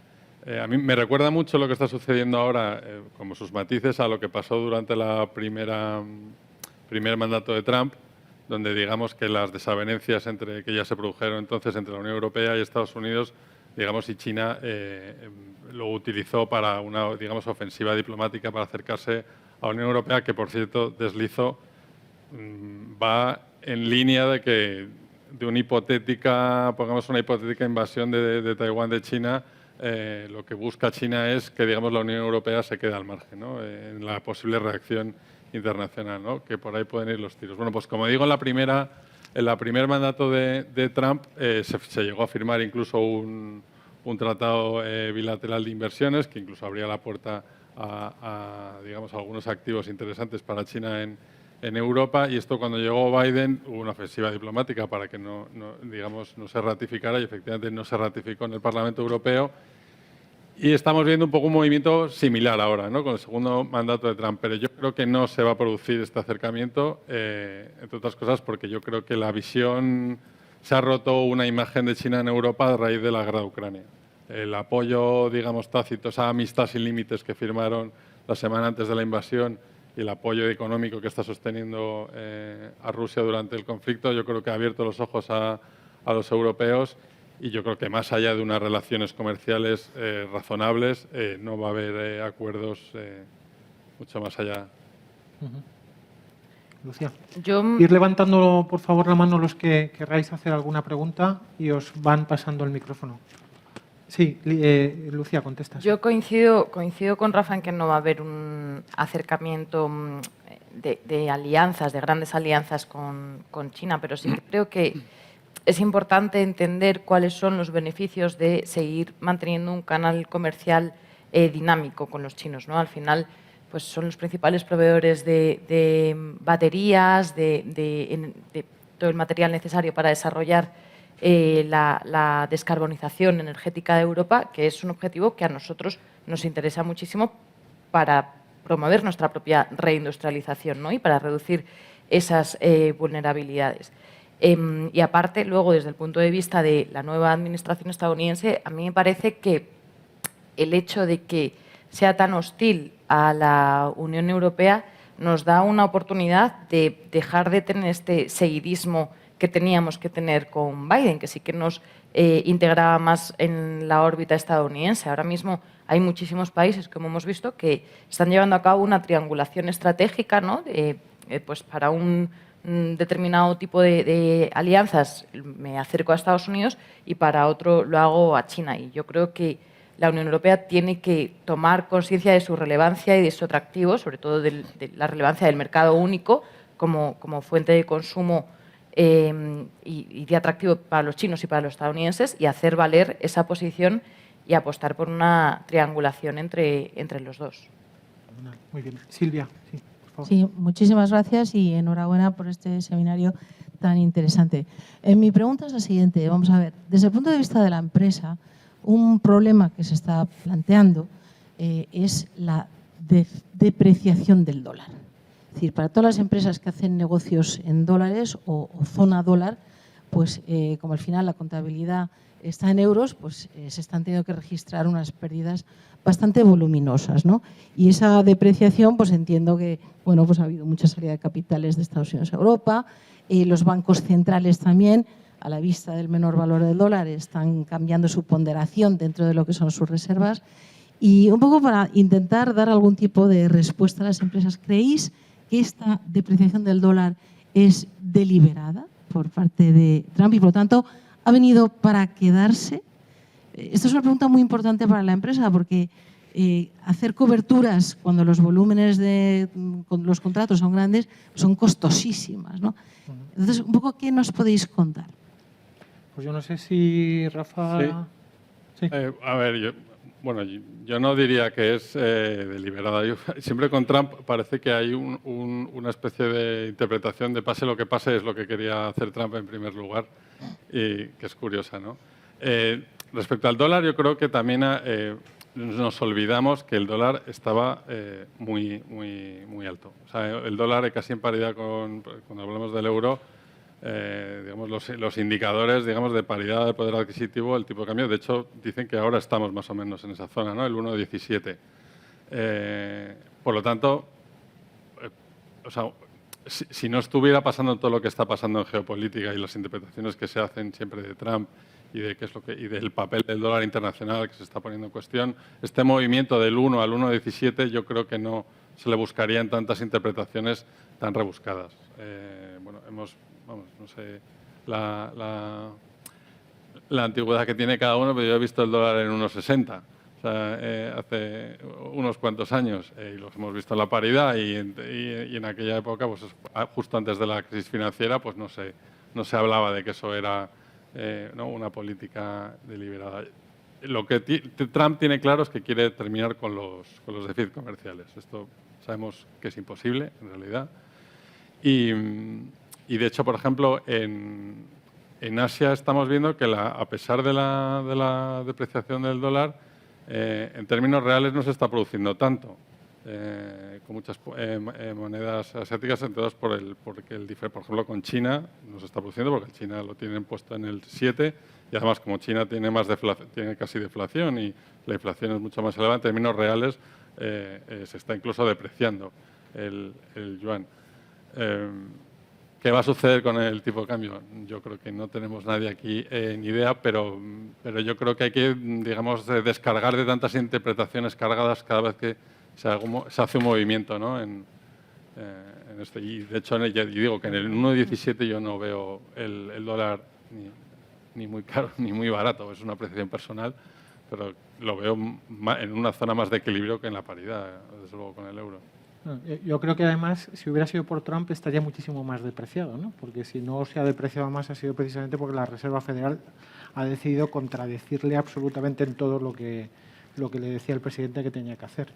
A mí me recuerda mucho lo que está sucediendo ahora, como sus matices, a lo que pasó durante la primer mandato de Trump, donde digamos que las desavenencias que ya se produjeron entonces entre la Unión Europea y Estados Unidos, digamos, y China lo utilizó para una, digamos, ofensiva diplomática para acercarse a la Unión Europea, que, por cierto, deslizó, va en línea de una hipotética invasión de Taiwán de China. Lo que busca China es que, digamos, la Unión Europea se quede al margen, ¿no?, en la posible reacción internacional, ¿no?, que por ahí pueden ir los tiros. Bueno, pues como digo, en el primer mandato de Trump se llegó a firmar incluso un tratado bilateral de inversiones que incluso abría la puerta a digamos, algunos activos interesantes para China en Europa, y esto cuando llegó Biden hubo una ofensiva diplomática para que no se ratificara, y efectivamente no se ratificó en el Parlamento Europeo. Y estamos viendo un poco un movimiento similar ahora, ¿no?, con el segundo mandato de Trump, pero yo creo que no se va a producir este acercamiento, entre otras cosas porque yo creo que la visión, se ha roto una imagen de China en Europa a raíz de la guerra de Ucrania. El apoyo, digamos, tácito, esa amistad sin límites que firmaron la semana antes de la invasión y el apoyo económico que está sosteniendo a Rusia durante el conflicto, yo creo que ha abierto los ojos a los europeos. Y yo creo que más allá de unas relaciones comerciales razonables, no va a haber acuerdos mucho más allá. Lucía. Yo, Ir levantando, por favor, la mano los que querráis hacer alguna pregunta y os van pasando el micrófono. Sí, Lucía, contestas. yo coincido con Rafa en que no va a haber un acercamiento de alianzas, de grandes alianzas con China, pero sí que creo que es importante entender cuáles son los beneficios de seguir manteniendo un canal comercial dinámico con los chinos, ¿no? Al final, pues son los principales proveedores de baterías, de todo el material necesario para desarrollar la descarbonización energética de Europa, que es un objetivo que a nosotros nos interesa muchísimo para promover nuestra propia reindustrialización, ¿no?, y para reducir esas vulnerabilidades. Y aparte, luego, desde el punto de vista de la nueva administración estadounidense, a mí me parece que el hecho de que sea tan hostil a la Unión Europea nos da una oportunidad de dejar de tener este seguidismo que teníamos que tener con Biden, que sí que nos integraba más en la órbita estadounidense. Ahora mismo hay muchísimos países, como hemos visto, que están llevando a cabo una triangulación estratégica, ¿no?, pues para un determinado tipo de alianzas me acerco a Estados Unidos y para otro lo hago a China. Y yo creo que la Unión Europea tiene que tomar conciencia de su relevancia y de su atractivo, sobre todo de la relevancia del mercado único como fuente de consumo y de atractivo para los chinos y para los estadounidenses, y hacer valer esa posición y apostar por una triangulación entre los dos. Muy bien. Silvia, sí. Sí, muchísimas gracias y enhorabuena por este seminario tan interesante. Mi pregunta es la siguiente. Vamos a ver, desde el punto de vista de la empresa, un problema que se está planteando es la depreciación del dólar. Es decir, para todas las empresas que hacen negocios en dólares o zona dólar, pues como al final la contabilidad está en euros, pues se están teniendo que registrar unas pérdidas bastante voluminosas, ¿no? Y esa depreciación, pues entiendo que, bueno, pues ha habido mucha salida de capitales de Estados Unidos a Europa, los bancos centrales también, a la vista del menor valor del dólar, están cambiando su ponderación dentro de lo que son sus reservas. Y un poco para intentar dar algún tipo de respuesta a las empresas, ¿creéis que esta depreciación del dólar es deliberada por parte de Trump y, por lo tanto, ha venido para quedarse? Esto es una pregunta muy importante para la empresa porque hacer coberturas cuando los volúmenes de los contratos son grandes son costosísimas, ¿no? Entonces, un poco, ¿qué nos podéis contar? Pues yo no sé si Rafa... Sí. Sí. A ver, yo no diría que es deliberada. Siempre con Trump parece que hay una especie de interpretación de pase lo que pase es lo que quería hacer Trump en primer lugar, y que es curiosa, ¿no? Respecto al dólar, yo creo que también nos olvidamos que el dólar estaba muy alto. O sea, el dólar casi en paridad cuando hablamos del euro, digamos, los indicadores, digamos, de paridad de poder adquisitivo, el tipo de cambio. De hecho, dicen que ahora estamos más o menos en esa zona, ¿no? El 1,17. Por lo tanto, o sea, si no estuviera pasando todo lo que está pasando en geopolítica y las interpretaciones que se hacen siempre de Trump y de qué es y del papel del dólar internacional que se está poniendo en cuestión, este movimiento del 1 al 1,17 yo creo que no se le buscaría en tantas interpretaciones tan rebuscadas. Bueno, no sé la antigüedad que tiene cada uno, pero yo he visto el dólar en 1,60. O sea, hace unos cuantos años, y los hemos visto en la paridad, y en aquella época, pues justo antes de la crisis financiera, pues no se hablaba de que eso era ¿no?, una política deliberada. Lo que Trump tiene claro es que quiere terminar con los déficits comerciales. Esto sabemos que es imposible, en realidad. Y de hecho, por ejemplo, en Asia estamos viendo que a pesar de la depreciación del dólar, en términos reales no se está produciendo tanto, con muchas monedas asiáticas, entre otras porque por ejemplo, con China no se está produciendo porque China lo tienen puesto en el 7 y además como China tiene tiene casi deflación y la inflación es mucho más elevada, en términos reales se está incluso depreciando el yuan. ¿Qué va a suceder con el tipo de cambio? Yo creo que no tenemos nadie aquí ni idea, pero yo creo que hay que, digamos, descargar de tantas interpretaciones cargadas cada vez que se hace un movimiento, ¿no? en este. Y de hecho, ya digo que en el 1,17 yo no veo el dólar ni muy caro ni muy barato, es una apreciación personal, pero lo veo en una zona más de equilibrio que en la paridad, desde luego, con el euro. Yo creo que además, si hubiera sido por Trump, estaría muchísimo más depreciado, ¿no? Porque si no se ha depreciado más ha sido precisamente porque la Reserva Federal ha decidido contradecirle absolutamente en todo lo que le decía el presidente que tenía que hacer.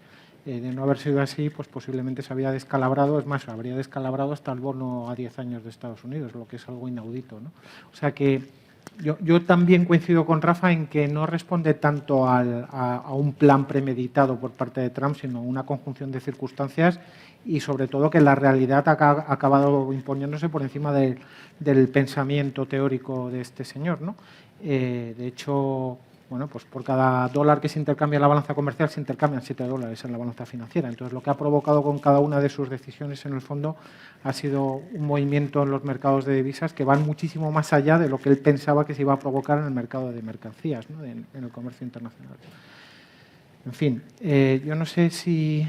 De no haber sido así, pues posiblemente se había descalabrado, es más, se habría descalabrado hasta el bono a 10 años de Estados Unidos, lo que es algo inaudito, ¿no? O sea que yo también coincido con Rafa en que no responde tanto a un plan premeditado por parte de Trump, sino a una conjunción de circunstancias y sobre todo que la realidad ha acabado imponiéndose por encima del pensamiento teórico de este señor, ¿no? De hecho, bueno, pues por cada dólar que se intercambia en la balanza comercial se intercambian 7 dólares en la balanza financiera. Entonces, lo que ha provocado con cada una de sus decisiones, en el fondo, ha sido un movimiento en los mercados de divisas que van muchísimo más allá de lo que él pensaba que se iba a provocar en el mercado de mercancías, ¿no? en el comercio internacional. En fin, yo no sé si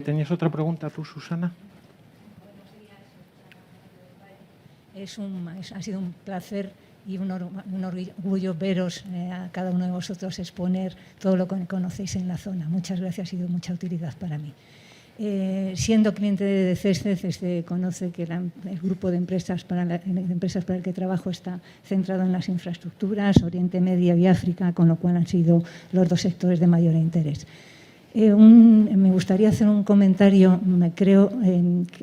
tenías otra pregunta tú, Susana. Ha sido un placer y un orgullo veros a cada uno de vosotros exponer todo lo que conocéis en la zona. Muchas gracias, ha sido mucha utilidad para mí. Siendo cliente de CESCE, conoce que el grupo de empresas para el que trabajo está centrado en las infraestructuras, Oriente Medio y África, con lo cual han sido los dos sectores de mayor interés. Me gustaría hacer un comentario, creo,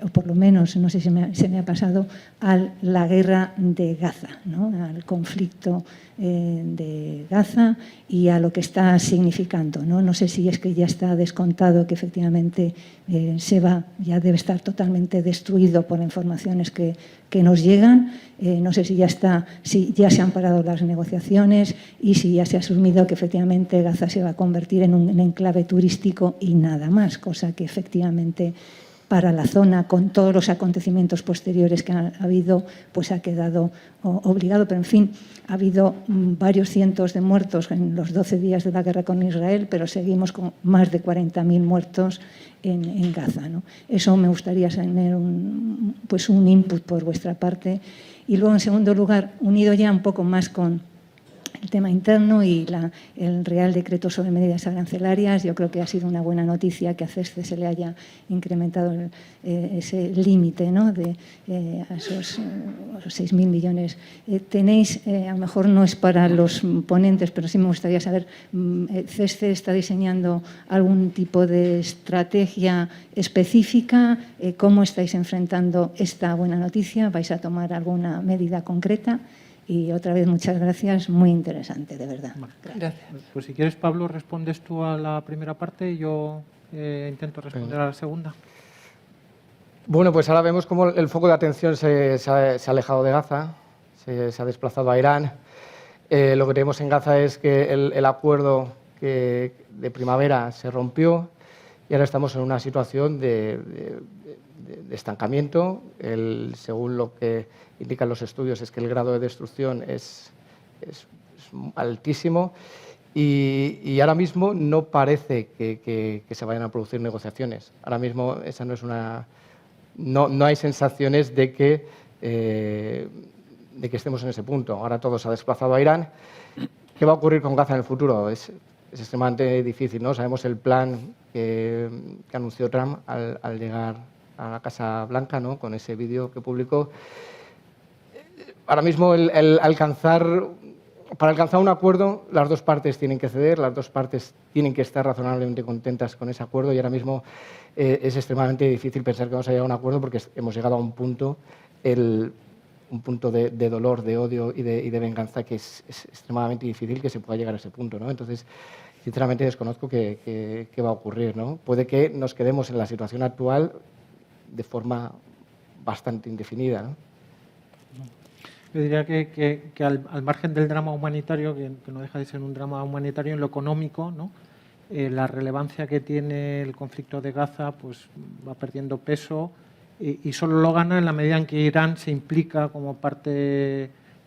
o por lo menos, no sé si se me ha pasado, a la guerra de Gaza, ¿no? Al conflicto de Gaza y a lo que está significando, ¿no? No sé si es que ya está descontado que efectivamente ya debe estar totalmente destruido por informaciones que nos llegan. No sé si ya se han parado las negociaciones y si ya se ha asumido que efectivamente Gaza se va a convertir en un enclave turístico y nada más, cosa que efectivamente para la zona, con todos los acontecimientos posteriores que ha habido, pues ha quedado obligado. Pero, en fin, ha habido varios cientos de muertos en los 12 días de la guerra con Israel, pero seguimos con más de 40.000 muertos en Gaza, ¿no? Eso me gustaría tener un input por vuestra parte. Y luego, en segundo lugar, unido ya un poco más con el tema interno y el Real Decreto sobre medidas arancelarias, yo creo que ha sido una buena noticia que a CESCE se le haya incrementado ese límite, ¿no? A esos 6.000 millones. Tenéis, a lo mejor no es para los ponentes, pero sí me gustaría saber, ¿CESCE está diseñando algún tipo de estrategia específica? ¿Cómo estáis enfrentando esta buena noticia? ¿Vais a tomar alguna medida concreta? Y otra vez, muchas gracias, muy interesante, de verdad. Gracias. Pues si quieres, Pablo, respondes tú a la primera parte y yo intento responder a la segunda. Bueno, pues ahora vemos cómo el foco de atención se ha alejado de Gaza, se ha desplazado a Irán. Lo que tenemos en Gaza es que el acuerdo de primavera se rompió y ahora estamos en una situación de estancamiento. Según lo que indican los estudios, es que el grado de destrucción es altísimo y ahora mismo no parece que se vayan a producir negociaciones. Ahora mismo esa no es no hay sensaciones de que estemos en ese punto. Ahora todo se ha desplazado a Irán. ¿Qué va a ocurrir con Gaza en el futuro? Es extremadamente difícil, ¿no? Sabemos el plan que anunció Trump al llegar a la Casa Blanca, ¿no? Con ese vídeo que publicó. Ahora mismo el alcanzar para alcanzar un acuerdo, las dos partes tienen que ceder, las dos partes tienen que estar razonablemente contentas con ese acuerdo y ahora mismo es extremadamente difícil pensar que vamos a llegar a un acuerdo porque hemos llegado a un punto, un punto de dolor, de odio y de venganza que es extremadamente difícil que se pueda llegar a ese punto, ¿no? Entonces, sinceramente desconozco qué va a ocurrir, ¿no? Puede que nos quedemos en la situación actual de forma bastante indefinida, ¿no? Yo diría que al margen del drama humanitario, que no deja de ser un drama humanitario, en lo económico, ¿no? La relevancia que tiene el conflicto de Gaza pues, va perdiendo peso y solo lo gana en la medida en que Irán se implica como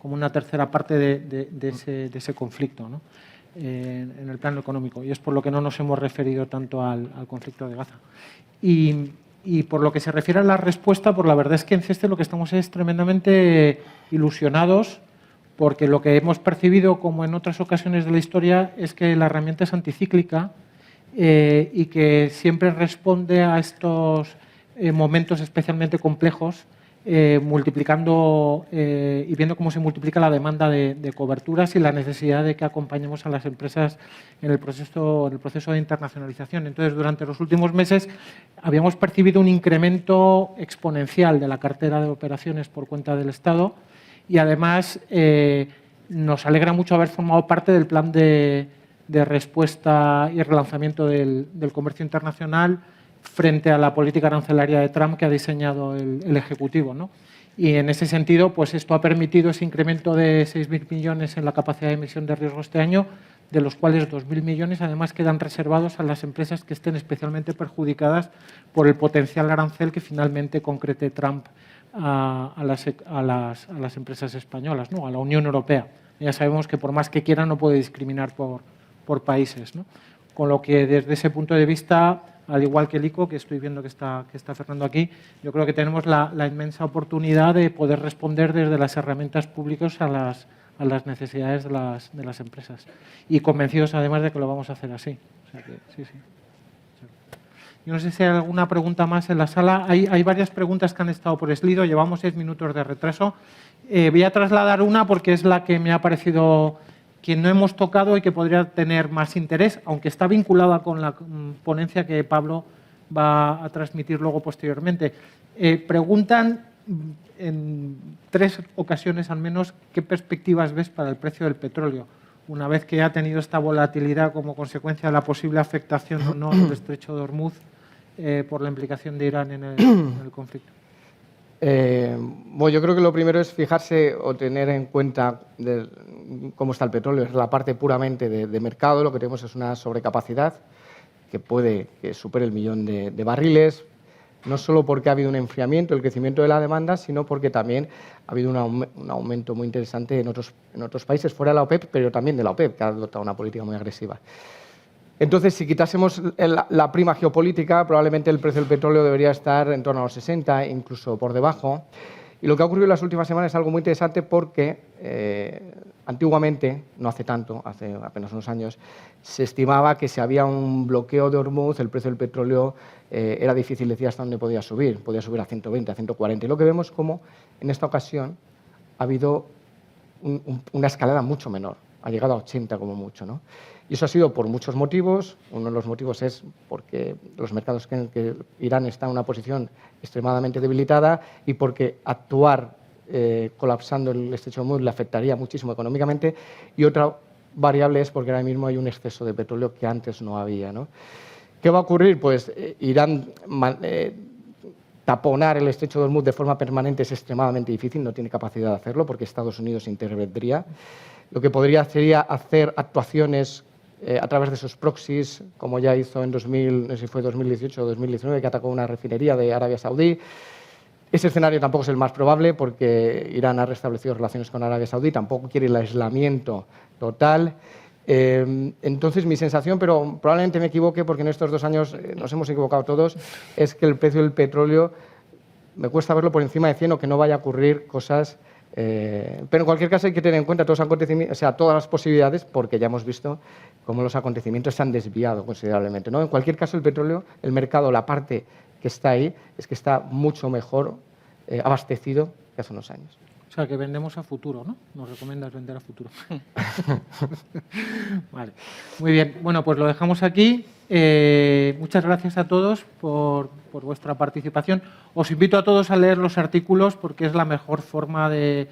una tercera parte de ese conflicto, ¿no? En el plano económico. Y es por lo que no nos hemos referido tanto al conflicto de Gaza. Y por lo que se refiere a la respuesta, pues la verdad es que en CESTE lo que estamos es tremendamente ilusionados porque lo que hemos percibido, como en otras ocasiones de la historia, es que la herramienta es anticíclica y que siempre responde a estos momentos especialmente complejos, multiplicando y viendo cómo se multiplica la demanda de coberturas y la necesidad de que acompañemos a las empresas en el proceso de internacionalización. Entonces, durante los últimos meses habíamos percibido un incremento exponencial de la cartera de operaciones por cuenta del Estado y además nos alegra mucho haber formado parte del plan de respuesta y relanzamiento del comercio internacional frente a la política arancelaria de Trump que ha diseñado el Ejecutivo, ¿no? Y en ese sentido, pues esto ha permitido ese incremento de 6.000 millones en la capacidad de emisión de riesgo este año, de los cuales 2.000 millones además quedan reservados a las empresas que estén especialmente perjudicadas por el potencial arancel que finalmente concrete Trump a las empresas españolas, ¿no? A la Unión Europea. Ya sabemos que por más que quiera no puede discriminar por países, ¿no? Con lo que desde ese punto de vista, al igual que el ICO, que estoy viendo que está Fernando aquí, yo creo que tenemos la inmensa oportunidad de poder responder desde las herramientas públicas a las necesidades de las empresas. Y convencidos además de que lo vamos a hacer así. O sea que, sí. Yo no sé si hay alguna pregunta más en la sala. Hay varias preguntas que han estado por escrito. Llevamos 6 minutos de retraso. Voy a trasladar una porque es la que me ha parecido que no hemos tocado y que podría tener más interés, aunque está vinculada con la ponencia que Pablo va a transmitir luego posteriormente. Preguntan en 3 ocasiones al menos qué perspectivas ves para el precio del petróleo, una vez que ha tenido esta volatilidad como consecuencia de la posible afectación o no del estrecho de Hormuz por la implicación de Irán en el conflicto. Bueno, yo creo que lo primero es fijarse o tener en cuenta cómo está el petróleo. Es la parte puramente de mercado. Lo que tenemos es una sobrecapacidad que puede que supere el 1.000.000 de barriles, no solo porque ha habido un enfriamiento, el crecimiento de la demanda, sino porque también ha habido un aumento muy interesante en otros países fuera de la OPEP, pero también de la OPEP, que ha adoptado una política muy agresiva. Entonces, si quitásemos la prima geopolítica, probablemente el precio del petróleo debería estar en torno a los 60, incluso por debajo. Y lo que ha ocurrido en las últimas semanas es algo muy interesante porque antiguamente, no hace tanto, hace apenas unos años, se estimaba que si había un bloqueo de Hormuz, el precio del petróleo era difícil decir hasta dónde podía subir a 120, a 140. Y lo que vemos es como en esta ocasión ha habido una escalada mucho menor, ha llegado a 80 como mucho, ¿no? Y eso ha sido por muchos motivos. Uno de los motivos es porque los mercados en que Irán está en una posición extremadamente debilitada y porque actuar colapsando el estrecho de Hormuz le afectaría muchísimo económicamente. Y otra variable es porque ahora mismo hay un exceso de petróleo que antes no había, ¿no? ¿Qué va a ocurrir? Pues Irán taponar el estrecho de Hormuz de forma permanente es extremadamente difícil, no tiene capacidad de hacerlo porque Estados Unidos intervendría. Lo que podría sería hacer actuaciones a través de esos proxies, como ya hizo en 2018 o 2019, que atacó una refinería de Arabia Saudí. Ese escenario tampoco es el más probable porque Irán ha restablecido relaciones con Arabia Saudí, tampoco quiere el aislamiento total. Entonces, mi sensación, pero probablemente me equivoque porque en estos 2 años nos hemos equivocado todos, es que el precio del petróleo me cuesta verlo por encima de 100 o que no vaya a ocurrir cosas. Pero en cualquier caso hay que tener en cuenta todos los acontecimientos, o sea, todas las posibilidades, porque ya hemos visto cómo los acontecimientos se han desviado considerablemente, ¿no? En cualquier caso, el petróleo, el mercado, la parte que está ahí, es que está mucho mejor abastecido que hace unos años. O sea, que vendemos a futuro, ¿no? Nos recomiendas vender a futuro. Vale. Muy bien. Bueno, pues lo dejamos aquí. Muchas gracias a todos por vuestra participación. Os invito a todos a leer los artículos porque es la mejor forma de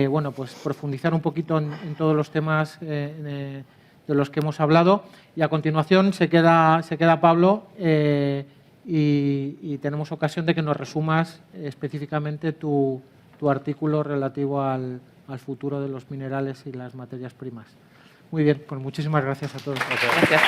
bueno, pues profundizar un poquito en todos los temas de los que hemos hablado. Y a continuación se queda Pablo y tenemos ocasión de que nos resumas específicamente tu artículo relativo al futuro de los minerales y las materias primas. Muy bien, pues muchísimas gracias a todos. Gracias.